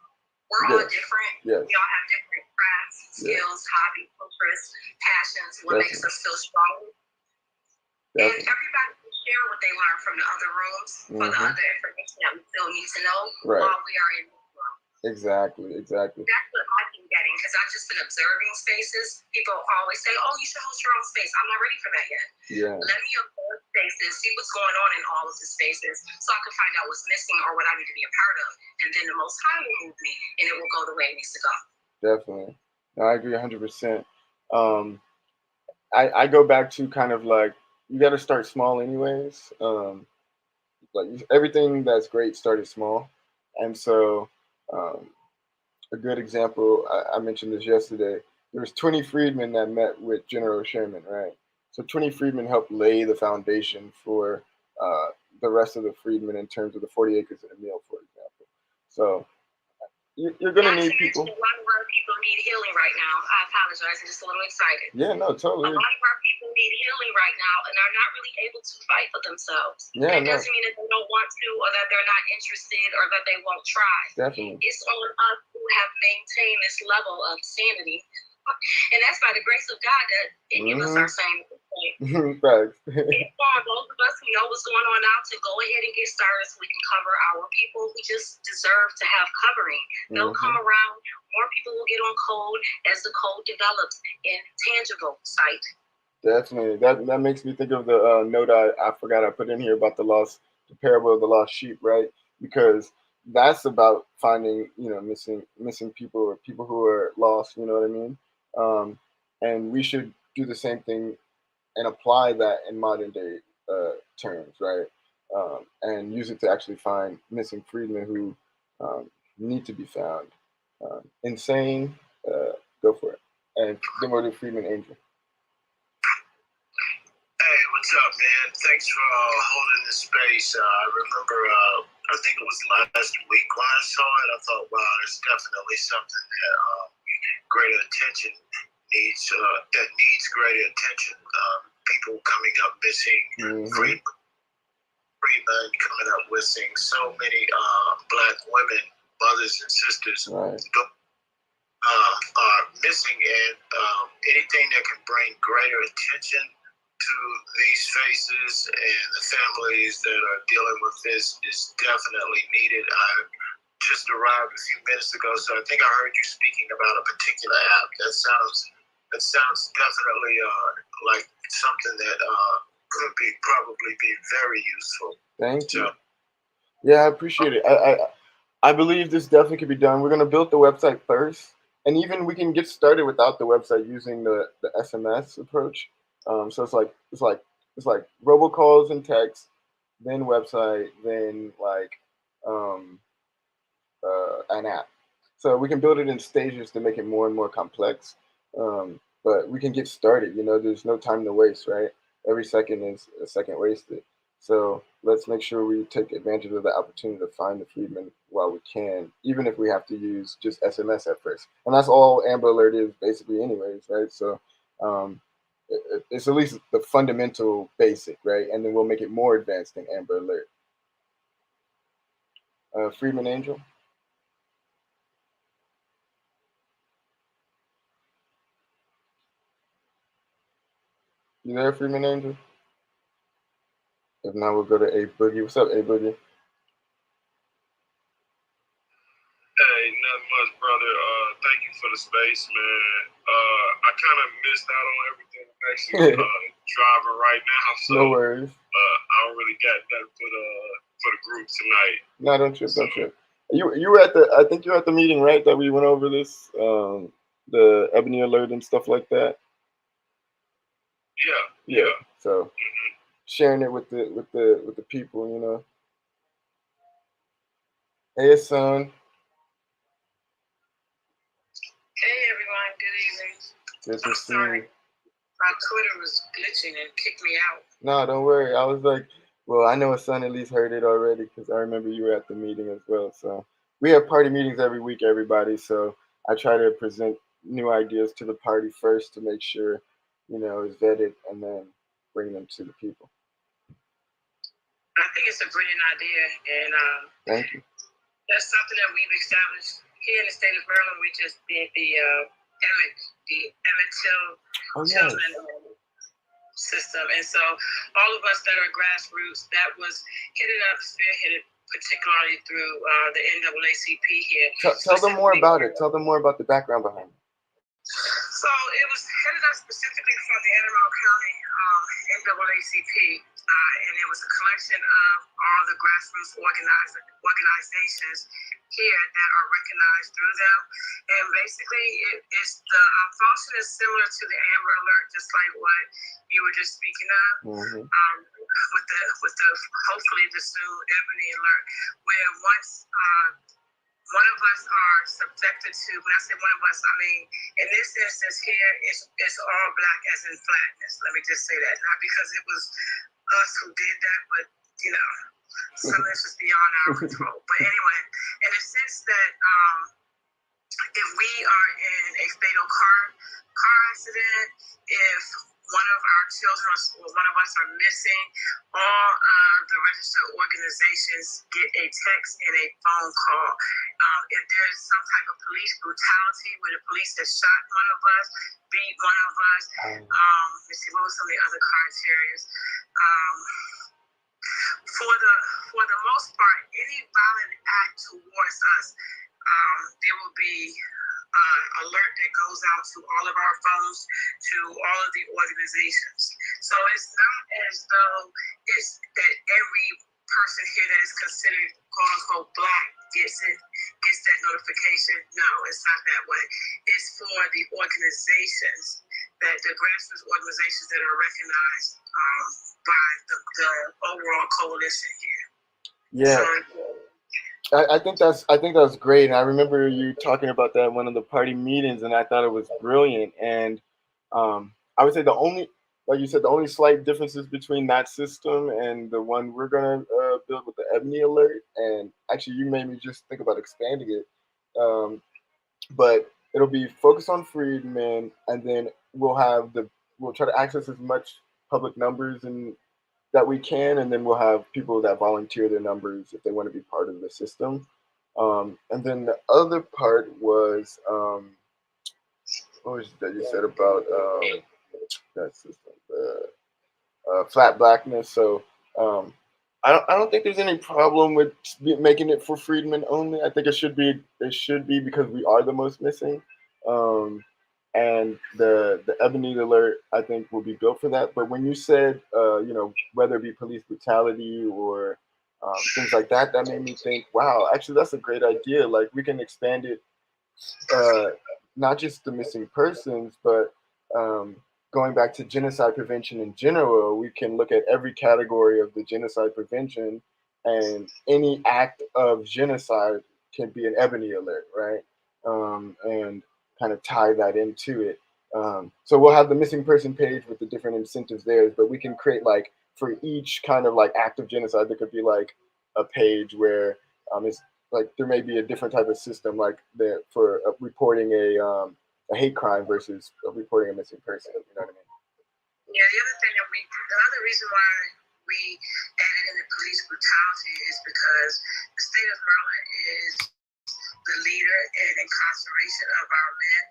We're all different. Yes. We all have different crafts, skills, hobbies, interests, passions, what makes us feel strong. And everybody can share what they learn from the other rooms for the other information that we still need to know while we are in this room. Exactly. That's what I've been getting because I've just been observing spaces. People always say, oh, you should host your own space. I'm not ready for that yet. Yeah. Let me observe spaces, see what's going on in all of the spaces so I can find out what's missing or what I need to be a part of. And then the Most High will move me and it will go the way it needs to go. Definitely. No, I agree 100%. I go back to kind of like, you got to start small anyways. Like everything that's great started small. And so a good example, I mentioned this yesterday. There was 20 freedmen that met with General Sherman, right? So 20 freedmen helped lay the foundation for the rest of the freedmen in terms of the 40 acres and a meal, for example. So you're going to need people. One word people need healing right now. I apologize. I'm just a little excited. Yeah, no, totally. A lot of our people need healing right now and are not really able to fight for themselves. Yeah, it doesn't mean that they don't want to or that they're not interested or that they won't try. Definitely. It's on us who have maintained this level of sanity. And that's by the grace of God that any of us are saying at this point. Facts. It's on those of us who know what's going on now to go ahead and get started so we can cover our people who just deserve to have covering. They'll come around. More people will get on code as the code develops in tangible sight. Definitely. That makes me think of the note I forgot I put in here about the parable of the lost sheep, right? Because that's about finding, missing people or people who are lost, you know what I mean? And we should do the same thing and apply that in modern day terms, right? And use it to actually find missing freedmen who need to be found. Insane, go for it. And then we'll do Freedman Angel. Hey, what's up, man? Thanks for holding this space. I remember, I think it was last week when I saw it. I thought, wow, there's definitely something that greater attention needs. That needs greater attention. People coming up missing, freedmen coming up missing. So many Black women, mothers and sisters, are missing, and anything that can bring greater attention to these faces and the families that are dealing with this is definitely needed. I just arrived a few minutes ago, so I think I heard you speaking about a particular app. That sounds definitely like something that could probably be very useful. Thank you. Yeah, I appreciate it. I believe this definitely could be done. We're gonna build the website first, and even we can get started without the website using the SMS approach. So it's like robocalls and text, then website, then like an app. So we can build it in stages to make it more and more complex. But we can get started. There's no time to waste, right? Every second is a second wasted. So let's make sure we take advantage of the opportunity to find the freedmen while we can, even if we have to use just SMS at first. And that's all Amber Alert is basically anyways, right? So it's at least the fundamental basic, right? And then we'll make it more advanced than Amber Alert. Freedman Angel? You there, Freeman Angel? If not, we'll go to A Boogie. What's up, A Boogie? Hey, nothing much, brother. Thank you for the space, man. I kind of missed out on everything. I'm actually driving right now, so No worries. I don't really got that for the group tonight. No, don't trip, don't trip. You were at the, I think you were at the meeting, right? That we went over this, the Ebony Alert and stuff like that. Yeah. So sharing it with the people, you know. Hey, son. Hey everyone, good evening. Good to I'm see sorry. you. My Twitter was glitching and kicked me out. No, don't worry. I was like, well, I know son at least heard it already because I remember you were at the meeting as well. So we have party meetings every week, everybody. So I try to present new ideas to the party first to make sure, you know, it's vetted and then bring them to the people. I think it's a brilliant idea, and Thank you. that's something that we've established here in the state of Maryland. We just did the Emmett Yes. Tillman system, and so all of us that are grassroots, that was spearheaded particularly through the NAACP here. Tell them more about it. Tell them more about the background behind it. So it was headed up specifically from the Anne Arundel County NAACP, and it was a collection of all the grassroots organizations here that are recognized through them. And basically, it's the function is similar to the Amber Alert, just like what you were just speaking of, with the hopefully the soon Ebony Alert, where once one of us are subjected to, when I say one of us, I mean, in this instance here, it's all black as in flatness. Let me just say that. Not because it was us who did that, but, you know, some of this is beyond our control. But anyway, in the sense that if we are in a fatal car accident, if one of our children or one of us are missing, all of the registered organizations get a text and a phone call. If there's some type of police brutality where the police has shot one of us, beat one of us, let's see, what were some of the other criteria? For the most part, any violent act towards us, there will be alert that goes out to all of our phones, to all of the organizations. So it's not as though it's that every person here that is considered quote unquote black gets that notification. No, it's not that way. It's for the organizations, that the grassroots organizations that are recognized by the overall coalition here. Yeah. I think that's great. And I remember you talking about that in one of the party meetings, and I thought it was brilliant. And I would say the only, like you said, the only slight differences between that system and the one we're gonna build with the Ebony Alert, and actually you made me just think about expanding it. But it'll be focused on freedmen, and then we'll try to access as much public numbers and that we can, and then we'll have people that volunteer their numbers if they want to be part of the system. And then the other part was what was that you said about that system, flat blackness. So I don't think there's any problem with making it for freedmen only. I think it should be because we are the most missing. And the Ebony Alert, I think, will be built for that. But when you said, you know, whether it be police brutality or things like that, that made me think, wow, actually, that's a great idea. Like, we can expand it, not just the missing persons, but going back to genocide prevention in general, we can look at every category of the genocide prevention, and any act of genocide can be an Ebony Alert, right? And kind of tie that into it. So we'll have the missing person page with the different incentives there, but we can create like for each kind of like act of genocide, there could be like a page where it's like there may be a different type of system like that for reporting a hate crime versus reporting a missing person. You know what I mean? Yeah, the other reason why we added in the police brutality is because the state of Maryland is the leader in incarceration of our men.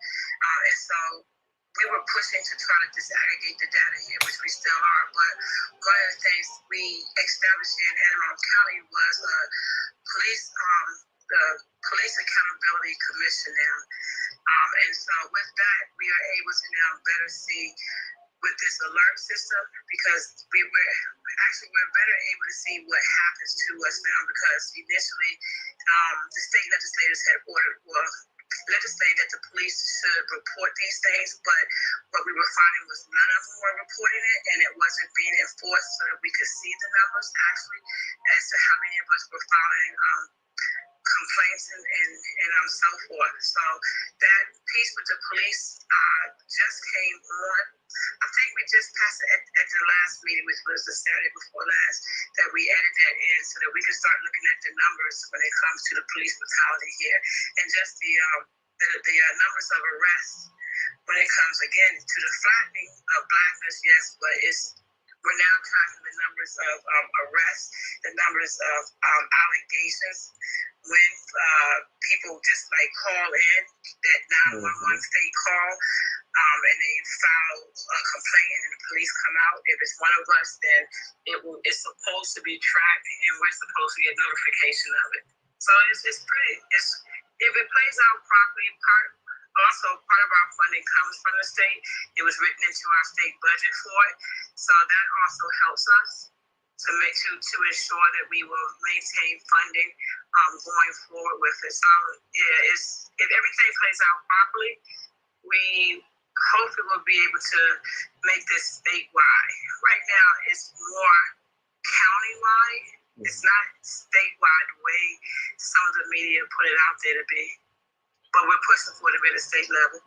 And so we were pushing to try to disaggregate the data here, which we still are. But one of the things we established here in Anne Arundel County was the Police Accountability Commission now. And so with that, we are able to now better see with this alert system, because we're better able to see what happens to us now, because initially the state legislators had legislated that the police should report these things, but what we were finding was none of them were reporting it, and it wasn't being enforced so that we could see the numbers actually as to how many of us were filing complaints and so forth. So that piece with the police just came on. I think we just passed it at the last meeting, which was the Saturday before last, that we added that in so that we can start looking at the numbers when it comes to the police brutality here, and just the numbers of arrests when it comes again to the flattening of blackness. Yes, but we're now tracking the numbers of arrests, the numbers of allegations when people just like call in that 911 state call, and they file a complaint and the police come out. If it's one of us, then it's supposed to be tracked and we're supposed to get notification of it. So it's pretty, if it plays out properly, part of our funding comes from the state. It was written into our state budget for it. So that also helps us to ensure that we will maintain funding going forward with it. So yeah, if everything plays out properly, we hopefully will be able to make this statewide. Right now, it's more countywide. It's not statewide the way some of the media put it out there to be. But we're pushing for it to be at the state level.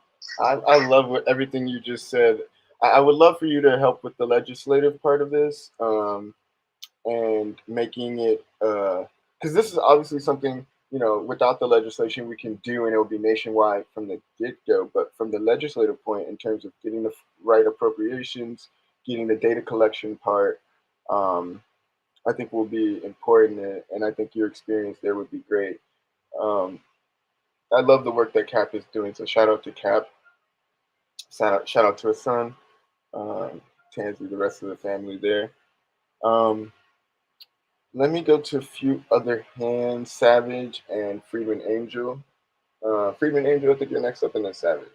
I love everything you just said. I would love for you to help with the legislative part of this, and making it, because this is obviously something, without the legislation we can do, and it will be nationwide from the get-go. But from the legislative point, in terms of getting the right appropriations, getting the data collection part, I think will be important, and I think your experience there would be great. I love the work that Cap is doing, so shout out to Cap. Shout out to his son, Tansy, the rest of the family there. Let me go to a few other hands, Savage and Freedman Angel. Freedman Angel, I think you're next up, and then Savage.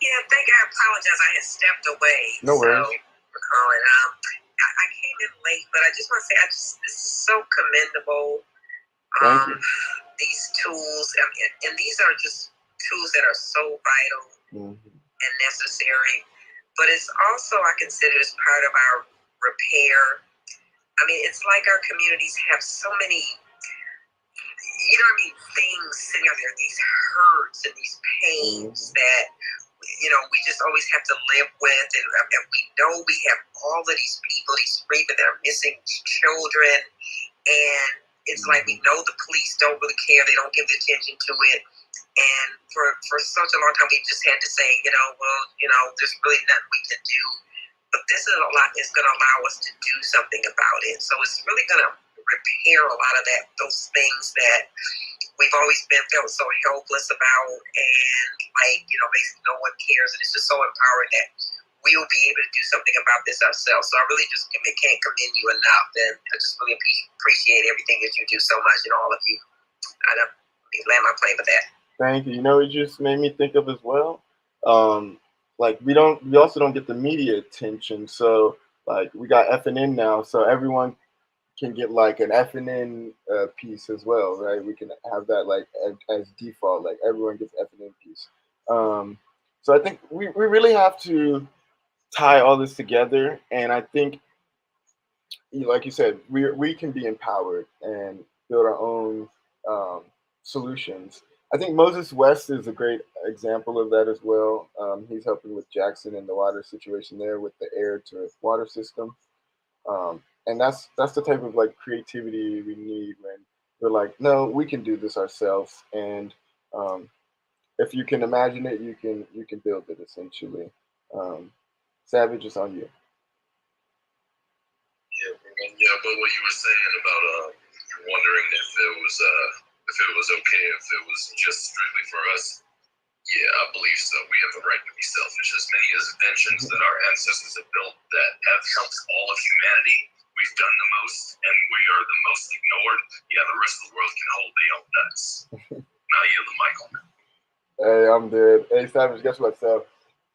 Yeah, I think I apologize. I had stepped away. No worries. So, for calling. I came in late, but I just want to say, this is so commendable. Thank you. These tools, and these are just tools that are so vital and necessary. But it's also, I consider, as part of our repair. I mean, it's like our communities have so many, things sitting out there, these hurts and these pains that, we just always have to live with. And we know we have all of these people, these freedmen that are missing children. And it's like we know the police don't really care. They don't give the attention to it. And for such a long time, we just had to say, there's really nothing we can do. But this is a lot that's going to allow us to do something about it. So it's really going to repair a lot of those things that we've always felt so helpless about, and basically no one cares. And it's just so empowering that we will be able to do something about this ourselves. So I really just can't commend you enough, and I just really appreciate everything that you do so much, and all of you. I land my plane with that. Thank you. It just made me think of as well. We also don't get the media attention. So we got FNN now, so everyone can get like an FNN piece as well, right? We can have that as default, everyone gets FNN piece. So I think we really have to tie all this together, and I think, like you said, we can be empowered and build our own solutions. I think Moses West is a great example of that as well. He's helping with Jackson and the water situation there with the air to water system. And that's the type of creativity we need when we're like, no, we can do this ourselves. And if you can imagine it, you can build it essentially. Savage, is on you. Yeah, but what you were saying about wondering if it was okay if it was just strictly for us Yeah, I believe so. We have the right to be selfish. As many as inventions that our ancestors have built that have helped all of humanity, we've done the most, and we are the most ignored. Yeah, the rest of the world can hold their own nuts. Now you have the mic on. Hey, I'm dead. Hey, Savage, guess what? So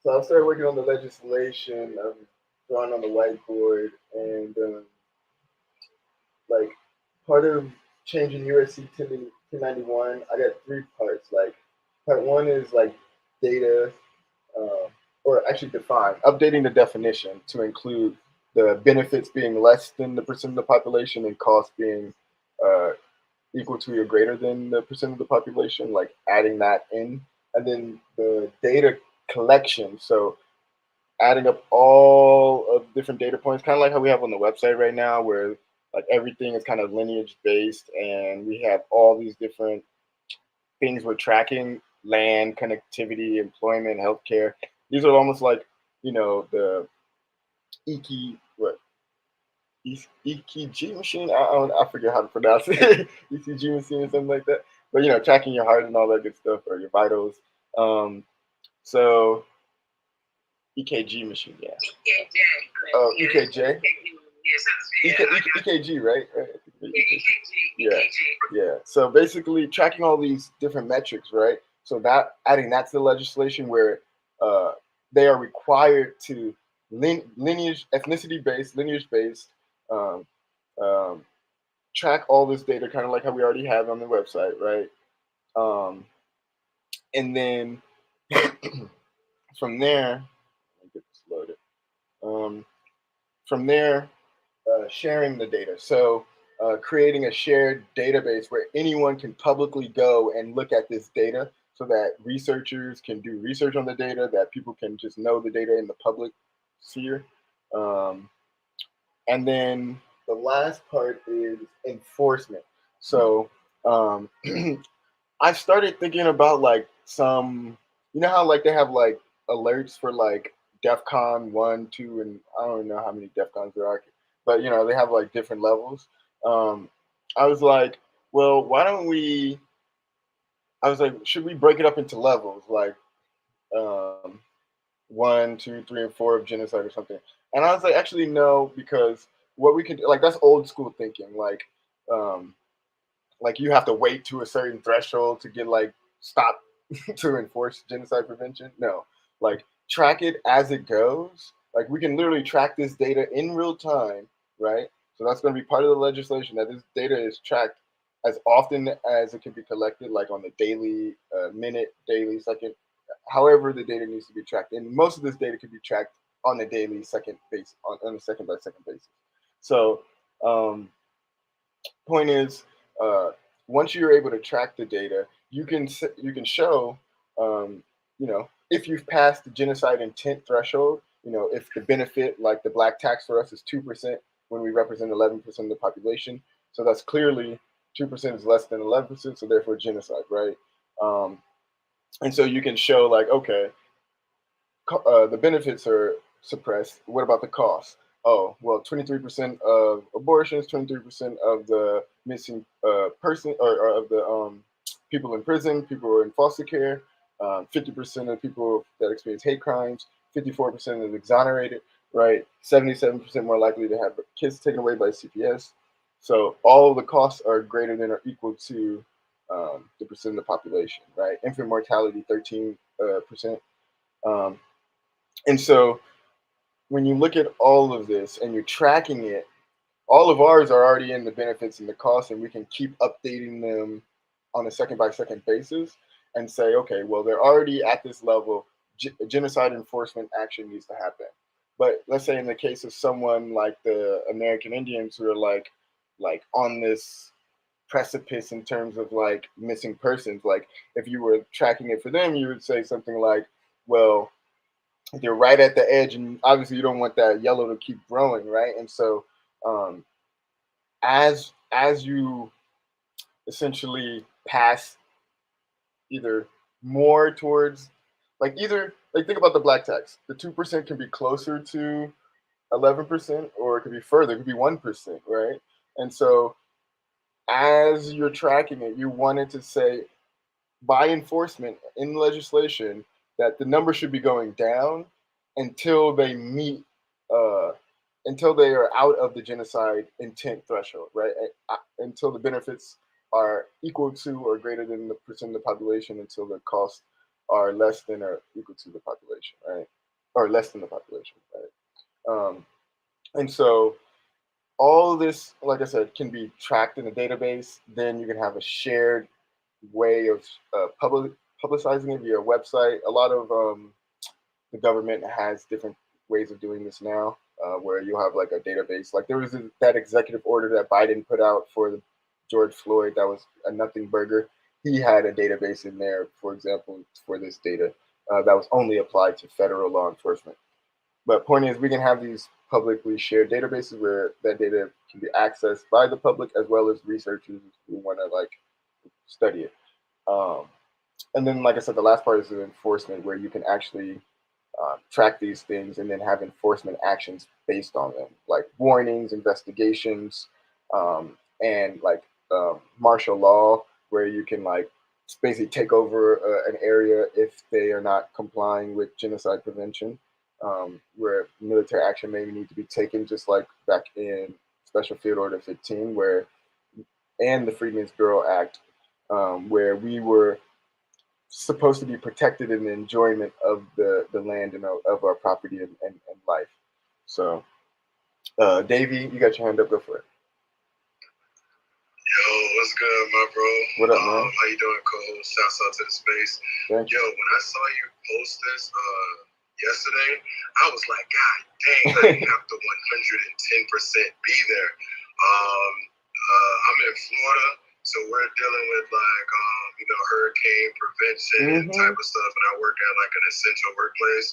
I started working on the legislation, drawing on the whiteboard, and like part of changing USC 1091, I got three parts. Like part one is like data, or actually define, updating the definition to include the benefits being less than the percent of the population and cost being uh, equal to or greater than the percent of the population, like adding that in. And then the data collection. So adding up all of the different data points, kind of like how we have on the website right now, where like everything is kind of lineage based, and we have all these different things we're tracking: land, connectivity, employment, healthcare. These are almost like the EKG what EKG machine. I forget how to pronounce it. EKG machine or something like that. But tracking your heart and all that good stuff, or your vitals. So EKG machine, yeah. EKJ. Oh, EKJ. Yes, EKG, right? EKG. Yeah. Yeah. So basically, tracking all these different metrics, right? So that adding that to the legislation where they are required to lineage, lineage based, um, um, track all this data, kind of like how we already have on the website, right? Um, and then from there, let me get this loaded. From there, sharing the data. So creating a shared database where anyone can publicly go and look at this data so that researchers can do research on the data, that people can just know the data in the public sphere. Um, and then the last part is enforcement. So I started thinking about like some, how like they have like alerts for like DEFCON 1, 2, and I don't know how many DEFCONs there are, but they have like different levels. Um, I was like, well, why don't we? I was like, should we break it up into levels, like um, 1, 2, 3, and 4 of genocide or something? And I was like, actually, no, because what we can do, like that's old school thinking, um, like you have to wait to a certain threshold to get like stop to enforce genocide prevention. No, like track it as it goes. Like we can literally track this data in real time, right? So that's going to be part of the legislation, that this data is tracked as often as it can be collected, like on the daily, minute, daily, second, however the data needs to be tracked. And most of this data can be tracked on a daily, second base, on a second by second basis. So um, point is, uh, once you're able to track the data, you can show, if you've passed the genocide intent threshold. If the benefit, like the black tax for us, is 2% when we represent 11% of the population, so that's clearly 2% is less than 11%, so therefore genocide, right? Um, and so you can show like, okay, the benefits are suppressed. What about the cost? Oh, well, 23% of abortions, 23% of the missing person, or of the people in prison, people who are in foster care, 50% of people that experience hate crimes, 54% is exonerated, right? 77% more likely to have kids taken away by CPS. So all of the costs are greater than or equal to the percent of the population, right? Infant mortality, 13%. And so when you look at all of this and you're tracking it, all of ours are already in the benefits and the costs, and we can keep updating them on a second by second basis and say, okay, well, they're already at this level. Genocide enforcement action needs to happen. But let's say in the case of someone like the American Indians who are like on this precipice in terms of like missing persons, like if you were tracking it for them, you would say something like, well, they're right at the edge, and obviously you don't want that yellow to keep growing, right? And so um, as you essentially pass either more towards, like, either like, think about the black tax, the 2% can be closer to 11%, or it could be further, it could be 1%, right? And so as you're tracking it, you wanted to say by enforcement in legislation that the number should be going down until they meet, until they are out of the genocide intent threshold, right? Until the benefits are equal to or greater than the percent of the population, until the costs are less than or equal to the population, right? Or less than the population, right? And so all this, like I said, can be tracked in a database. Then you can have a shared way of publicizing it via a website. A lot of the government has different ways of doing this now, where you'll have like a database. Like there was that executive order that Biden put out for the George Floyd. That was a nothing burger. He had a database in there, for example, for this data that was only applied to federal law enforcement. But point is, we can have these publicly shared databases where that data can be accessed by the public as well as researchers who want to like study it. Um, and then, like I said, the last part is the enforcement, where you can actually track these things and then have enforcement actions based on them, like warnings, investigations, and like martial law, where you can like basically take over an area if they are not complying with genocide prevention, where military action may need to be taken, just like back in Special Field Order 15, where and the Freedmen's Bureau Act, where we were supposed to be protected in the enjoyment of the land and of our property and life. So, Davey, you got your hand up. Go for it. Yo, what's good, my bro? What up, man? How you doing, Cole? Shouts out to the space. Thank you. Yo, when I saw you post this yesterday, I was like, God dang, I have to 110% be there. I'm in Florida, so we're dealing with like hurricane prevention type of stuff, and I work at like an essential workplace.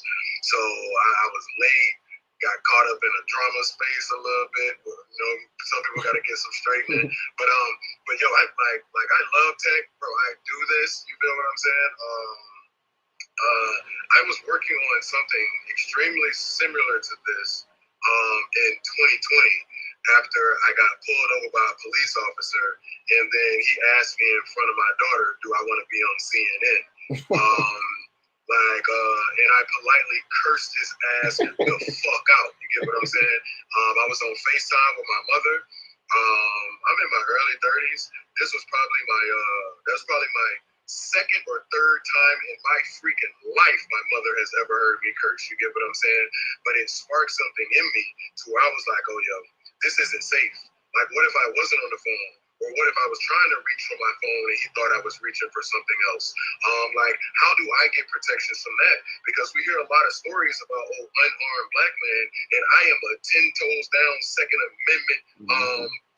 So I was late, got caught up in a drama space a little bit. Some people got to get some straightening. But yo, I love tech, bro. I do this. You feel what I'm saying? I was working on something extremely similar to this in 2020 after I got pulled over by a police officer, and then he asked me in front of my daughter, do I want to be on CNN? And I politely cursed his ass the fuck out. You get what I'm saying? I was on FaceTime with my mother. I'm in my early 30s. This was probably my second or third time in my freaking life my mother has ever heard me curse. You get what I'm saying? But it sparked something in me to where I was like, oh, yo, this isn't safe. Like, what if I wasn't on the phone? Or what if I was trying to reach for my phone and he thought I was reaching for something else? Like, how do I get protections from that? Because we hear a lot of stories about, unarmed black men, and I am a 10 toes down Second Amendment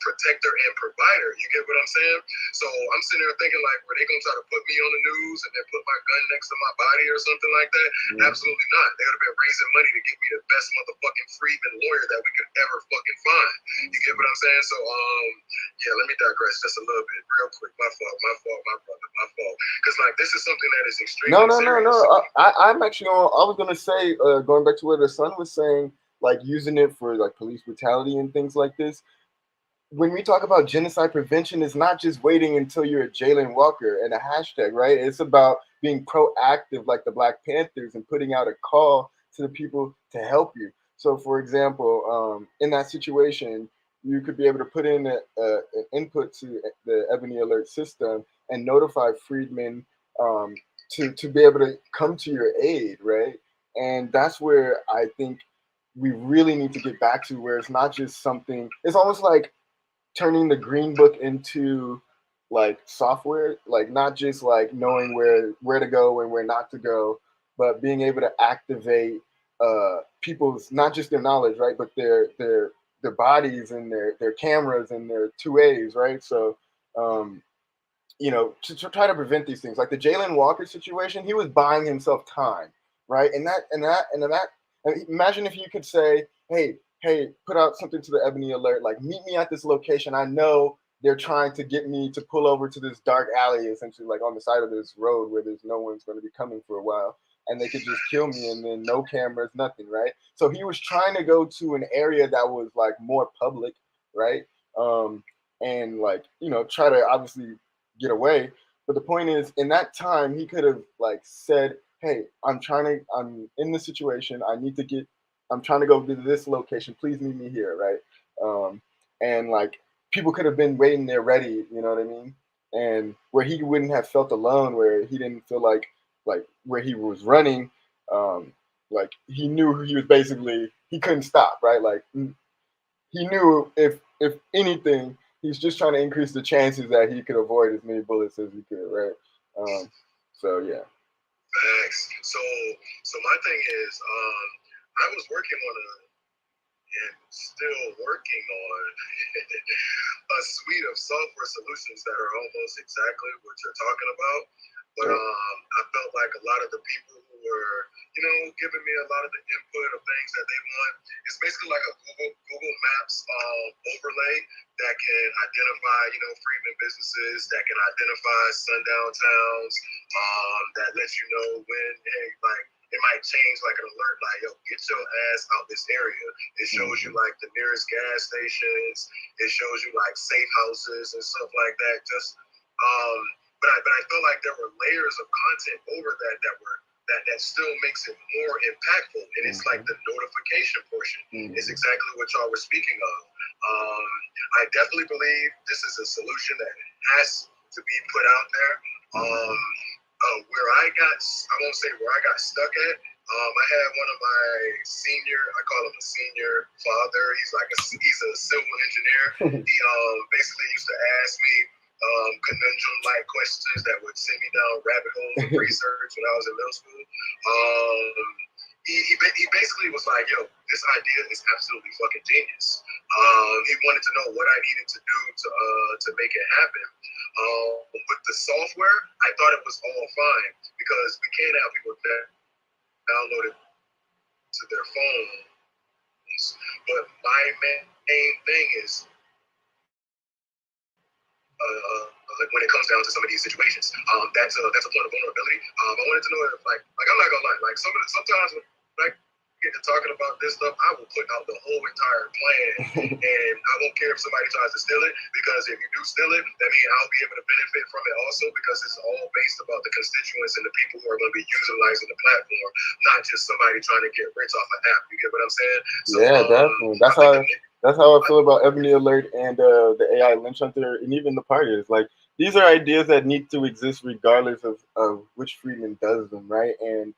protector and provider. You get what I'm saying? So I'm sitting there thinking, like, were they going to try to put me on the news and then put my gun next to my body or something like that? Absolutely not. They would have been raising money to get me the best motherfucking Freedman lawyer that we could ever fucking find. You get what I'm saying? So, yeah, let me digress just a little bit, real quick. My fault, my brother, my fault. Because, like, this is something that is extremely serious. I'm actually I was going to say, going back to what the son was saying, like, using it for, like, police brutality and things like this. When we talk about genocide prevention, it's not just waiting until you're a Jalen Walker and a hashtag, right? It's about being proactive, like the Black Panthers, and putting out a call to the people to help you. So, for example, in that situation, you could be able to put in an input to the Ebony Alert system and notify freedmen to be able to come to your aid, right? And that's where I think we really need to get back to, where it's not just something, it's almost like turning the green book into like software, like not just like knowing where to go and where not to go, but being able to activate people's, not just their knowledge, right, but their bodies and their cameras and their 2As, right? So to try to prevent these things, like the Jalen Walker situation, he was buying himself time, right? And that imagine if you could say, hey, put out something to the Ebony Alert, like, meet me at this location. I know they're trying to get me to pull over to this dark alley, essentially, like on the side of this road where there's no one's going to be coming for a while, and they could just kill me, and then no cameras, nothing, right? So he was trying to go to an area that was like more public, right? And like, try to obviously get away. But the point is, in that time, he could have like said, "Hey, I'm in this situation. I'm trying to go to this location. Please meet me here, right?" And like people could have been waiting there ready. You know what I mean? And where he wouldn't have felt alone, where he didn't feel like where he was running, like he knew he was basically he couldn't stop, right? Like he knew if anything, he's just trying to increase the chances that he could avoid as many bullets as he could, right? So yeah. Thanks. So my thing is, I was working on and still working on a suite of software solutions that are almost exactly what you're talking about. But I felt like a lot of the people who were, giving me a lot of the input of things that they want, it's basically like a Google Maps overlay that can identify, freedmen businesses, that can identify sundown towns, that lets you know when, hey, like, it might change like an alert, like, yo, get your ass out this area. It shows you like the nearest gas stations. It shows you like safe houses and stuff like that. But I feel like there were layers of content over that still makes it more impactful. And it's like the notification portion is exactly what y'all were speaking of. I definitely believe this is a solution that has to be put out there. Where I won't say where I got stuck at. I had one of my I call him a senior father. He's a civil engineer. He basically used to ask me conundrum-like questions that would send me down rabbit holes of research when I was in middle school. He basically was like, yo, this idea is absolutely fucking genius. He wanted to know what I needed to do to make it happen. With the software, I thought it was all fine because we can't have people download it to their phones. But my main thing is, when it comes down to some of these situations, that's a point of vulnerability. I wanted to know if, like I'm not gonna lie, like sometimes when I get to talking about this stuff, I will put out the whole entire plan, and I won't care if somebody tries to steal it, because if you do steal it, that means I'll be able to benefit from it also, because it's all based about the constituents and the people who are going to be utilizing the platform, not just somebody trying to get rich off an app. You get what I'm saying? So, yeah, definitely. That's how I feel about Ebony Alert and the AI Lynch Hunter, and even the parties. Like, these are ideas that need to exist regardless of which freedman does them, right? And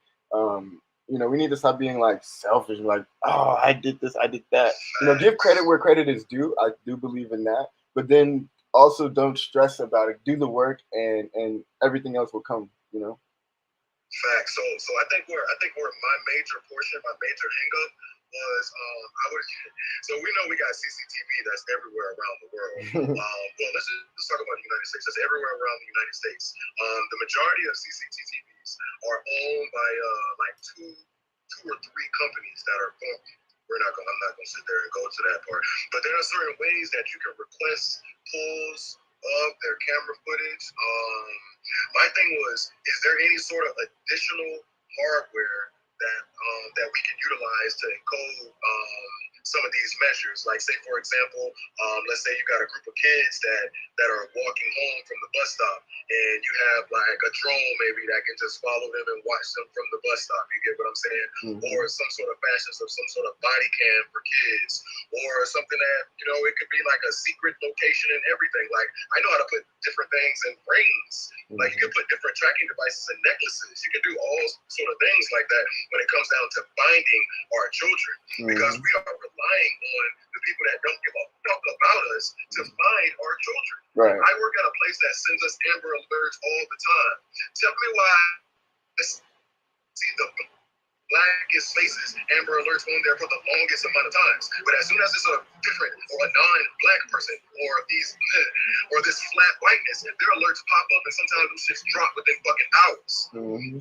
we need to stop being like selfish, like, oh, I did this, I did that. Give credit where credit is due. I do believe in that, but then also don't stress about it. Do the work, and everything else will come. Facts. So I think where my major portion, my major hangup was, so we know we got CCTV that's everywhere around the world. Well, let's talk about the United States. That's everywhere around the United States. The majority of CCTVs are owned by like two or three companies that are formed. I'm not gonna sit there and go to that part, but there are certain ways that you can request pulls of their camera footage. My thing was, is there any sort of additional hardware that we can utilize to encode some of these measures? Like, say for example, let's say you got a group of kids that are walking home from the bus stop, and you have like a drone maybe that can just follow them and watch them from the bus stop. You get what I'm saying? Or some sort of fashions of some sort of body cam for kids, or something that, it could be like a secret location and everything. Like, I know how to put different things in rings. Like, you can put different tracking devices in necklaces. You can do all sort of things like that when it comes down to finding our children, because we are relying on the people that don't give a fuck about us to find our children. Right. I work at a place that sends us Amber Alerts all the time. Tell me why I see the blackest faces, Amber Alerts on there for the longest amount of times. But as soon as it's a different or a non-black person, or this flat whiteness, their alerts pop up, and sometimes them shits drop within fucking hours.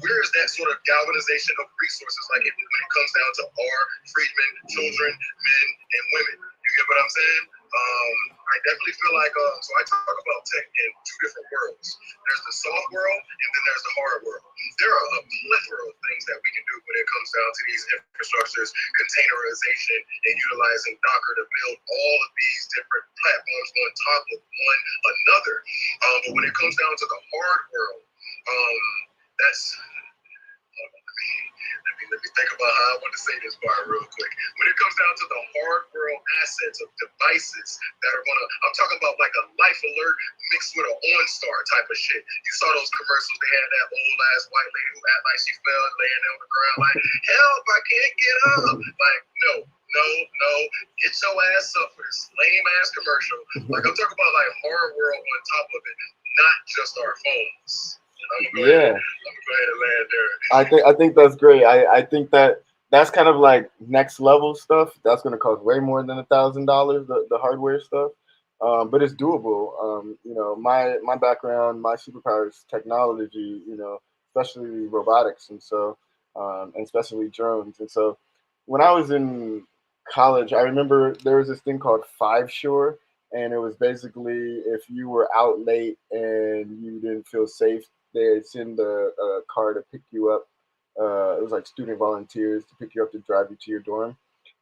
Where is that sort of galvanization of resources, like when it comes down to our freedmen, children, men, and women? You get what I'm saying? I definitely feel like, so I talk about tech in two different worlds. There's the soft world, and then there's the hard world. There are a plethora of things that we can do when it comes down to these infrastructures, containerization, and utilizing Docker to build all of these different platforms on top of one another. But when it comes down to the hard world, that's let me think about how I want to say this part real quick. When it comes down to the hard world assets of devices that are I'm talking about like a life alert mixed with an OnStar type of shit. You saw those commercials, they had that old ass white lady who acted like she fell and laying on the ground like, help, I can't get up. Like, no, get your ass up for this lame ass commercial. Like, I'm talking about like hard world on top of it, not just our phones. I'm gonna go ahead and land there. I think that's great. I think that's kind of like next level stuff. That's going to cost way more than $1,000. The hardware stuff, but it's doable. My background, my superpower is technology. Especially robotics, and so and especially drones. And so when I was in college, I remember there was this thing called Five Shore, and it was basically if you were out late and you didn't feel safe, they'd send a car to pick you up. It was like student volunteers to pick you up to drive you to your dorm.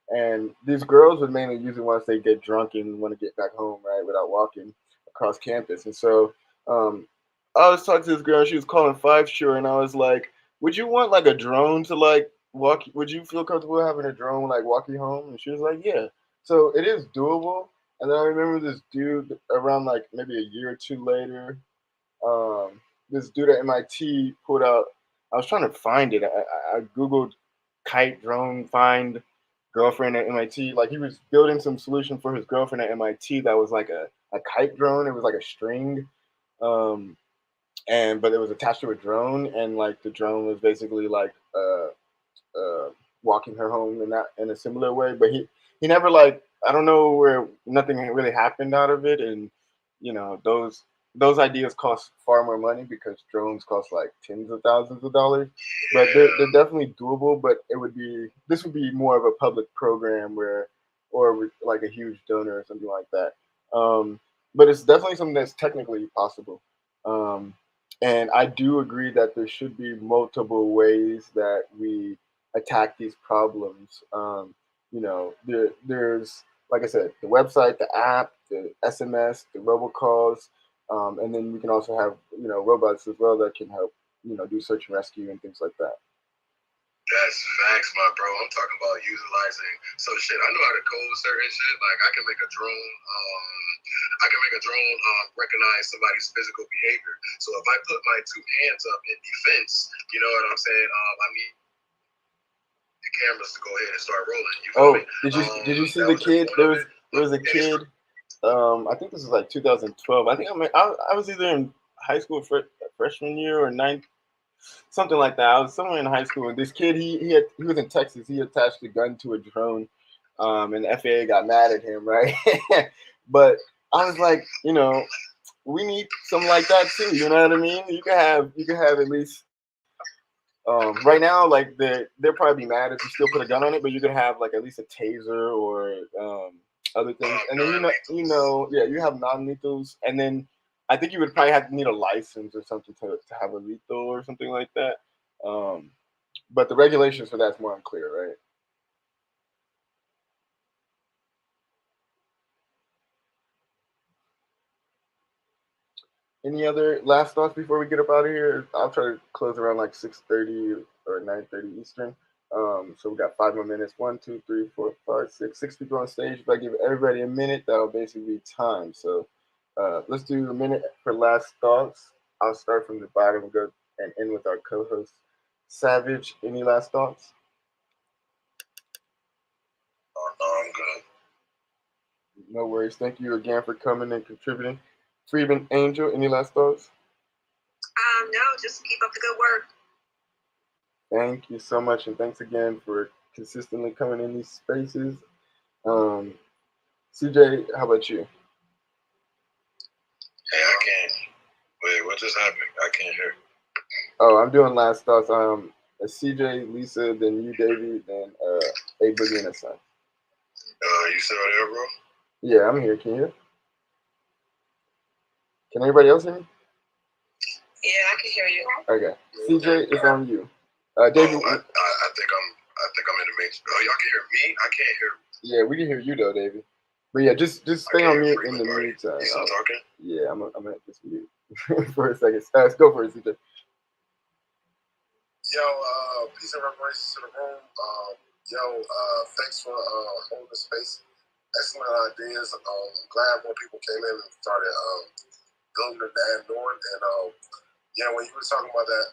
And these girls would mainly use it once they get drunk and want to get back home, right, without walking across campus. And so I was talking to this girl, and she was calling Five Shore, and I was like, "Would you want like a drone to like walk? Would you feel comfortable having a drone like walk you home?" And she was like, "Yeah." So it is doable. And then I remember this dude around like maybe a year or two later. This dude at MIT pulled out. I was trying to find it. I googled kite drone find girlfriend at MIT. Like he was building some solution for his girlfriend at MIT that was like a kite drone. It was like a string, um, but it was attached to a drone, and like the drone was basically like uh, walking her home in that in a similar way. But he never like I don't know where nothing really happened out of it, and those ideas cost far more money because drones cost like tens of thousands of dollars. But they're definitely doable. But this would be more of a public program or with like a huge donor or something like that. But it's definitely something that's technically possible. Um, and I do agree that there should be multiple ways that we attack these problems. There's like I said, the website, the app, the SMS, the robocalls, and then we can also have robots as well that can help do search and rescue and things like that. That's facts, my bro. I'm talking about utilizing. So shit, I know how to code certain shit. Like I can make a drone. Recognize somebody's physical behavior. So if I put my two hands up in defense, you know what I'm saying? I need the cameras to go ahead and start rolling. You feel me? Did you see the kid? There was a kid. I think this was like 2012. I think I was either in high school freshman year or ninth, something like that. I was somewhere in high school, and this kid he was in Texas. He attached a gun to a drone, and the FAA got mad at him, right? But I was like, we need something like that too. You know what I mean? You can have at least. Right now, like they'll probably be mad if you still put a gun on it, but you can have like at least a taser or other things, and then yeah, you have non-lethals, and then I think you would probably need a license or something to have a lethal or something like that. But the regulations for that's more unclear, right? Any other last thoughts before we get up out of here? I'll try to close around like 6:30 or 9:30 Eastern. So we got 5 more minutes. 1, 2, 3, 4, 5, 6 people on stage. If I give everybody a minute, that'll basically be time. So let's do a minute for last thoughts. I'll start from the bottom and go and end with our co-host Savage. Any last thoughts? No, I'm good. No worries. Thank you again for coming and contributing. Freedman Angel, any last thoughts? No, just keep up the good work. Thank you so much, and thanks again for consistently coming in these spaces. CJ, how about you? Hey, I can't. Wait, what just happened? I can't hear. Oh, I'm doing last thoughts. CJ, Lisa, then you, David, then A Boogie and a son. You still there, bro? Yeah, I'm here. Can you hear? Can everybody else hear me? Yeah, I can hear you. Okay. CJ, it's on you. David. I think I'm in the matrix. Oh, y'all can hear me? I can't hear. Yeah, we can hear you though, David. But yeah, just stay on mute in the meantime. You still talking? Yeah, I'm gonna just mute for a second. Let's go for it, CJ. Yo, peace and reparations to the room. Thanks for holding the space. Excellent ideas. I'm glad more people came in and started building the Android. And when you were talking about that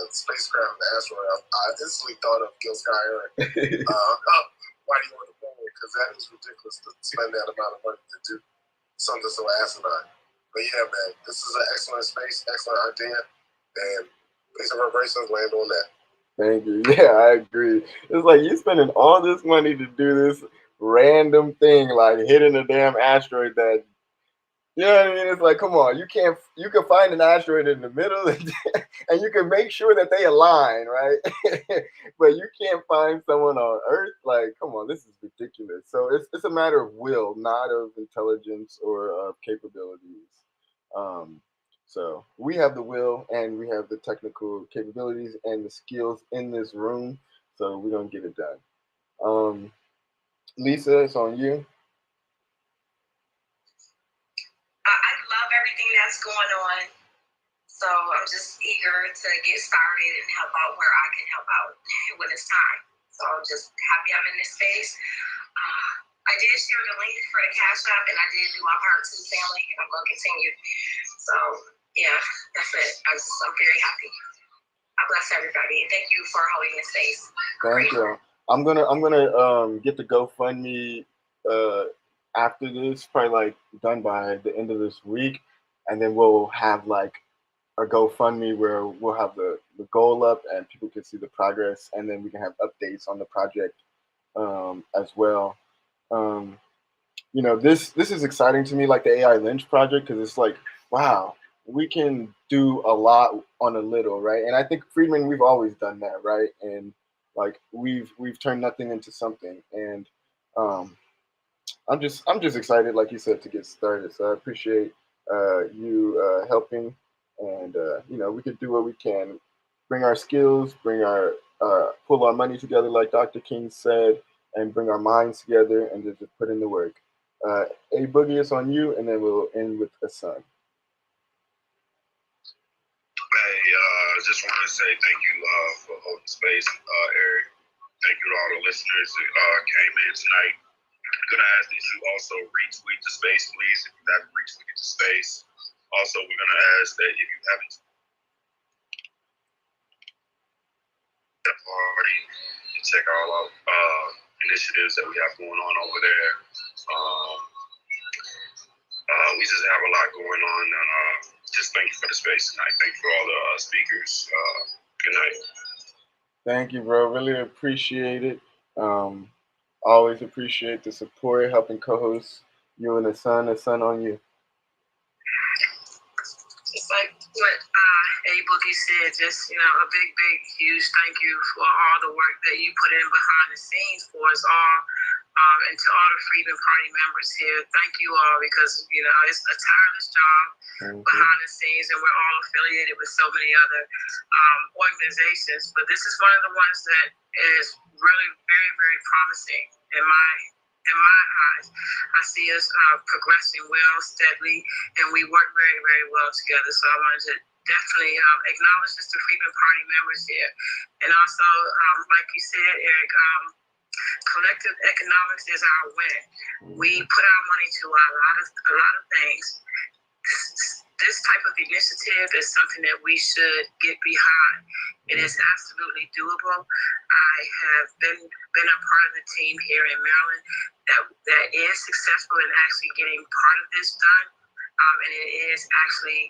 spacecraft and asteroid, I instantly thought of Gil Sky Eric. Why do you want the moon? Because that is ridiculous to spend that amount of money to do something so asinine. But yeah, man, this is an excellent space, excellent idea, and peace and reparations land on that. Thank you. Yeah, I agree. It's like you spending all this money to do this random thing, like hitting a damn asteroid that, you know what I mean? It's like, come on, you can find an asteroid in the middle and you can make sure that they align, right? But you can't find someone on Earth. Like, come on, this is ridiculous. So it's a matter of will, not of intelligence or of capabilities. So we have the will and we have the technical capabilities and the skills in this room. So we're gonna get it done. Lisa, it's on you. I love everything that's going on. So I'm just eager to get started and help out where I can help out when it's time. So I'm just happy I'm in this space. I did share the link for the Cash App, and I did do my part to the family, and I'm going to continue. So yeah, that's it. I'm very happy. I bless everybody. Thank you for holding this space. Thank you. I'm gonna get the GoFundMe after this, probably like done by the end of this week, and then we'll have like a GoFundMe where we'll have the goal up and people can see the progress, and then we can have updates on the project as well. Um, this is exciting to me, like the AI Lynch project, because it's like, wow, we can do a lot on a little, right? And I think Freedmen, we've always done that, right? And like we've turned nothing into something, and um, I'm just excited, like you said, to get started. So I appreciate you helping, and we can do what we can, bring our skills, bring our pull our money together, like Dr. King said, and bring our minds together and just put in the work. A Boogie, is on you, and then we'll end with a son. Hey, I just want to say thank you for holding space, Eric. Thank you to all the listeners that came in tonight. I'm gonna ask that you also retweet the space, please, if you haven't retweeted the space. Also, we're gonna ask that if you haven't already, you check all our initiatives that we have going on over there. We just have a lot going on, and just thank you for the space tonight. Thank you for all the speakers. Good night. Thank you, bro. Really appreciate it. Always appreciate the support, helping co-host you and the son on you. It's like what A Boogie said, just a big, huge thank you for all the work that you put in behind the scenes for us all, and to all the Freedom Party members here. Thank you all, because it's a tireless job behind the scenes, and we're all affiliated with so many other organizations. But this is one of the ones that is really very, very promising in my eyes. I see us progressing well, steadily, and we work very, very well together. So I wanted to definitely acknowledge just the Freedom Party members here. And also, like you said, Eric, collective economics is our win. We put our money to a lot of things. This type of initiative is something that we should get behind. It is absolutely doable. I have been a part of the team here in Maryland that is successful in actually getting part of this done, and it is actually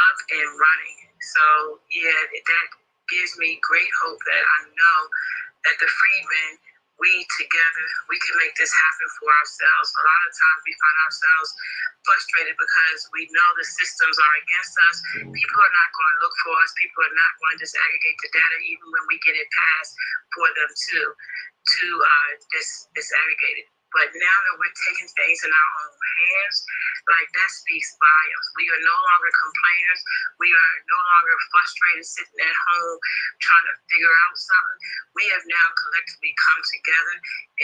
up and running. So yeah, that gives me great hope that I know that the Freedmen, we together, we can make this happen for ourselves. A lot of times we find ourselves frustrated because we know the systems are against us. People are not going to look for us. People are not going to disaggregate the data, even when we get it passed for them to disaggregate it. But now that we're taking things in our own hands, like that speaks volumes. We are no longer complainers. We are no longer frustrated sitting at home trying to figure out something. We have now collectively come together,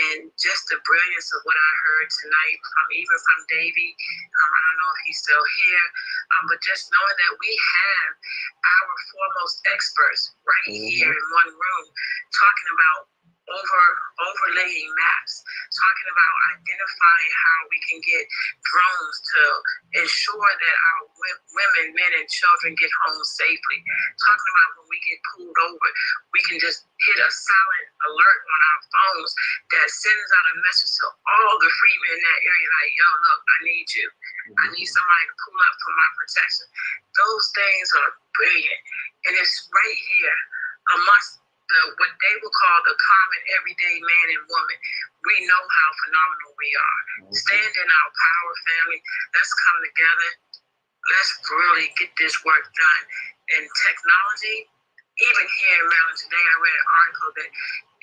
and just the brilliance of what I heard tonight from Davey. I don't know if he's still here, but just knowing that we have our foremost experts right here in one room talking about overlaying maps, talking about identifying how we can get drones to ensure that our women, men, and children get home safely. Talking about when we get pulled over, we can just hit a silent alert on our phones that sends out a message to all the freedmen in that area like, yo, look, I need you. I need somebody to pull up for my protection. Those things are brilliant. And it's right here amongst what they will call the common everyday man and woman. We know how phenomenal we are. Stand in our power, family. Let's come together. Let's really get this work done. And technology, even here in Maryland today, I read an article that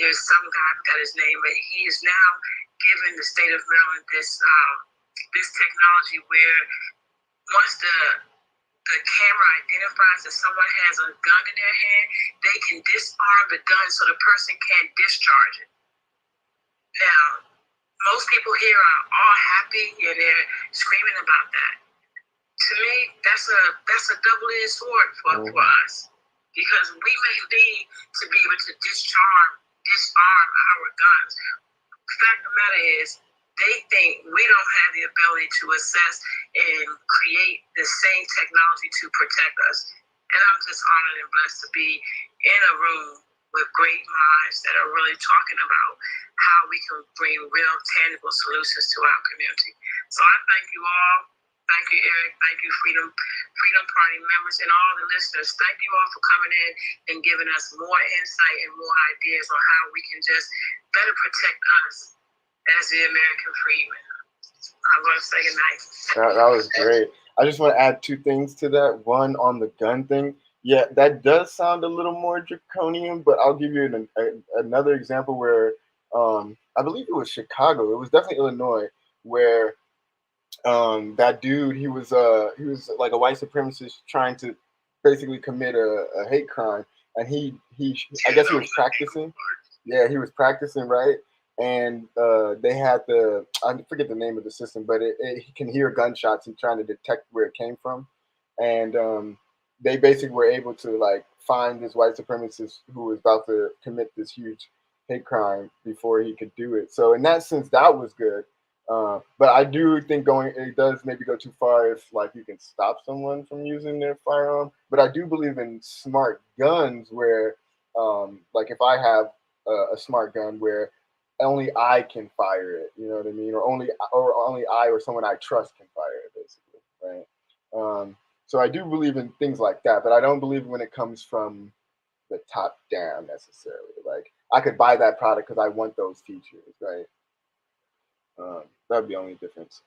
there's some guy, I forgot his name, but he is now giving the state of Maryland this technology where once the camera identifies that someone has a gun in their hand, they can disarm the gun so the person can't discharge it. Now, most people here are all happy and they're screaming about that. To me, that's a double-edged sword for us, because we may need to be able to disarm our guns. The fact of the matter is, they think we don't have the ability to assess and create the same technology to protect us. And I'm just honored and blessed to be in a room with great minds that are really talking about how we can bring real, tangible solutions to our community. So I thank you all. Thank you, Eric. Thank you, Freedom Party members and all the listeners. Thank you all for coming in and giving us more insight and more ideas on how we can just better protect us as the American freedmen. I'm going to say goodnight. That was great. I just want to add two things to that. One, on the gun thing. Yeah, that does sound a little more draconian, but I'll give you another example where I believe it was Chicago. It was definitely Illinois, where that dude, he was like a white supremacist trying to basically commit a hate crime, and he I guess he was practicing. Yeah, he was practicing, right? And they had I forget the name of the system, but he can hear gunshots and trying to detect where it came from. And they basically were able to like find this white supremacist who was about to commit this huge hate crime before he could do it. So in that sense, that was good. But I do think it does maybe go too far if like you can stop someone from using their firearm. But I do believe in smart guns where like if I have a smart gun where only I can fire it, you know what I mean? Or only I or someone I trust can fire it, basically, right? So I do believe in things like that, but I don't believe when it comes from the top down necessarily. Like I could buy that product because I want those features, right? That'd be the only difference.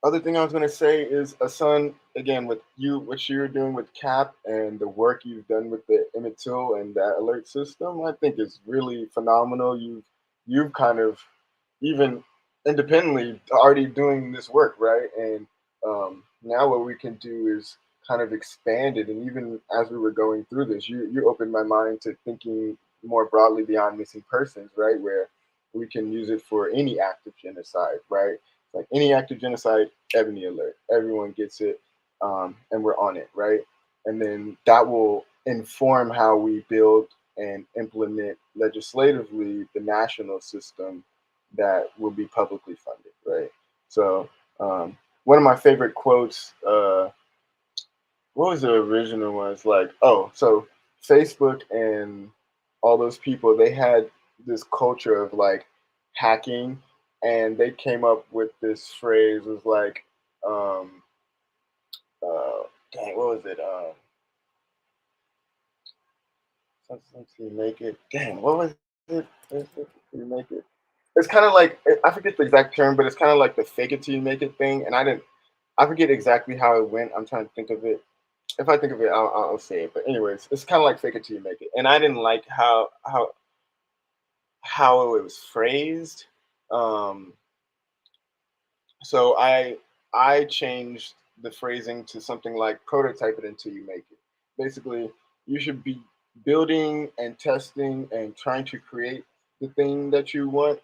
Other thing I was going to say is, Asun, again, with you, what you're doing with CAP and the work you've done with the Emmett Till and that alert system, I think is really phenomenal. You've kind of, even independently, already doing this work, right? And now what we can do is kind of expand it. And even as we were going through this, you opened my mind to thinking more broadly beyond missing persons, right? Where we can use it for any act of genocide, right? Like any act of genocide, Ebony alert. Everyone gets it, and we're on it, right? And then that will inform how we build and implement legislatively the national system that will be publicly funded, right? So one of my favorite quotes, what was the original one? It's like, oh, so Facebook and all those people, they had this culture of like hacking, and they came up with this phrase. It was like, dang, what was it? Something to make it. Dang, what was it? To make it. It's kind of like, I forget the exact term, but it's kind of like the fake it till you make it thing. And I forget exactly how it went. I'm trying to think of it. If I think of it, I'll say it. But anyways, it's kind of like fake it till you make it. And I didn't like how it was phrased. Um, so I changed the phrasing to something like prototype it until you make it. Basically, you should be building and testing and trying to create the thing that you want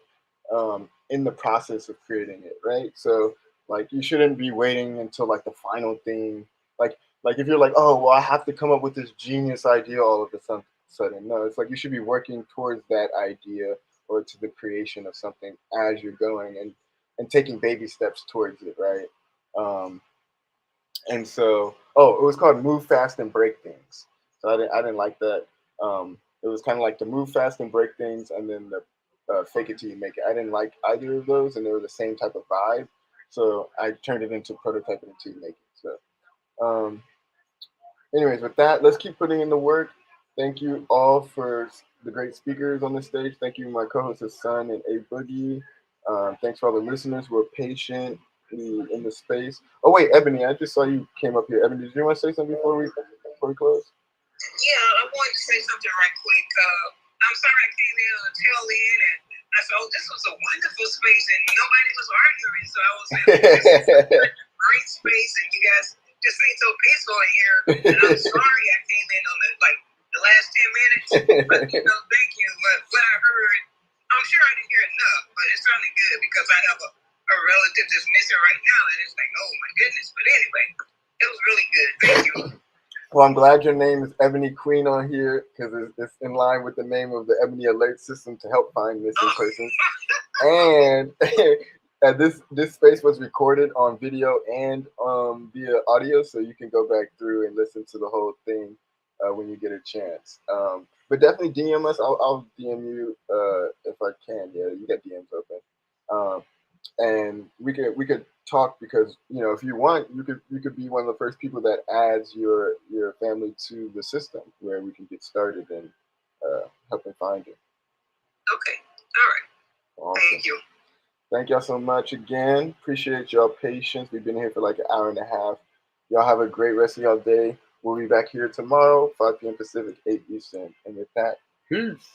in the process of creating it, right? So like you shouldn't be waiting until like the final thing. Like if you're like, oh well, I have to come up with this genius idea all of a sudden. No, it's like you should be working towards that idea or to the creation of something as you're going and taking baby steps towards it, right? Um, and so, oh, it was called Move Fast and Break Things. So I didn't like that. It was kind of like the Move Fast and Break Things, and then the Fake It Till You Make It. I didn't like either of those, and they were the same type of vibe. So I turned it into Prototype It Until You Make It. So, anyways, with that, let's keep putting in the work. Thank you all for the great speakers on the stage. Thank you, my co-hosts, Sun and A Boogie. Thanks for all the listeners who are patient in the space. Oh wait, Ebony, I just saw you came up here. Ebony, did you want to say something before we close? Yeah, I wanted to say something right quick. I'm sorry I came in on the tail end and I said, oh, this was a wonderful space and nobody was arguing. So I was like, oh, this is a great space and you guys just seem so peaceful in here. And I'm sorry I came in on the last 10 minutes. But thank you. But what I heard, I'm sure I didn't hear enough, but it sounded good because I have a relative that's missing right now and it's like, oh my goodness. But anyway, it was really good. Thank you. Well, I'm glad your name is Ebony Queen on here because it's in line with the name of the Ebony Alert System to help find missing persons. And this space was recorded on video and via audio, so you can go back through and listen to the whole thing when you get a chance. But definitely DM us. I'll DM you if I can. Yeah, you got DMs open. And we could talk because if you want you could be one of the first people that adds your family to the system where we can get started and helping find it. Okay. All right. Awesome. Thank you. Thank y'all so much again. Appreciate y'all patience. We've been here for like an hour and a half. Y'all have a great rest of y'all day. We'll be back here tomorrow, 5 p.m. Pacific, 8 Eastern. And with that, peace.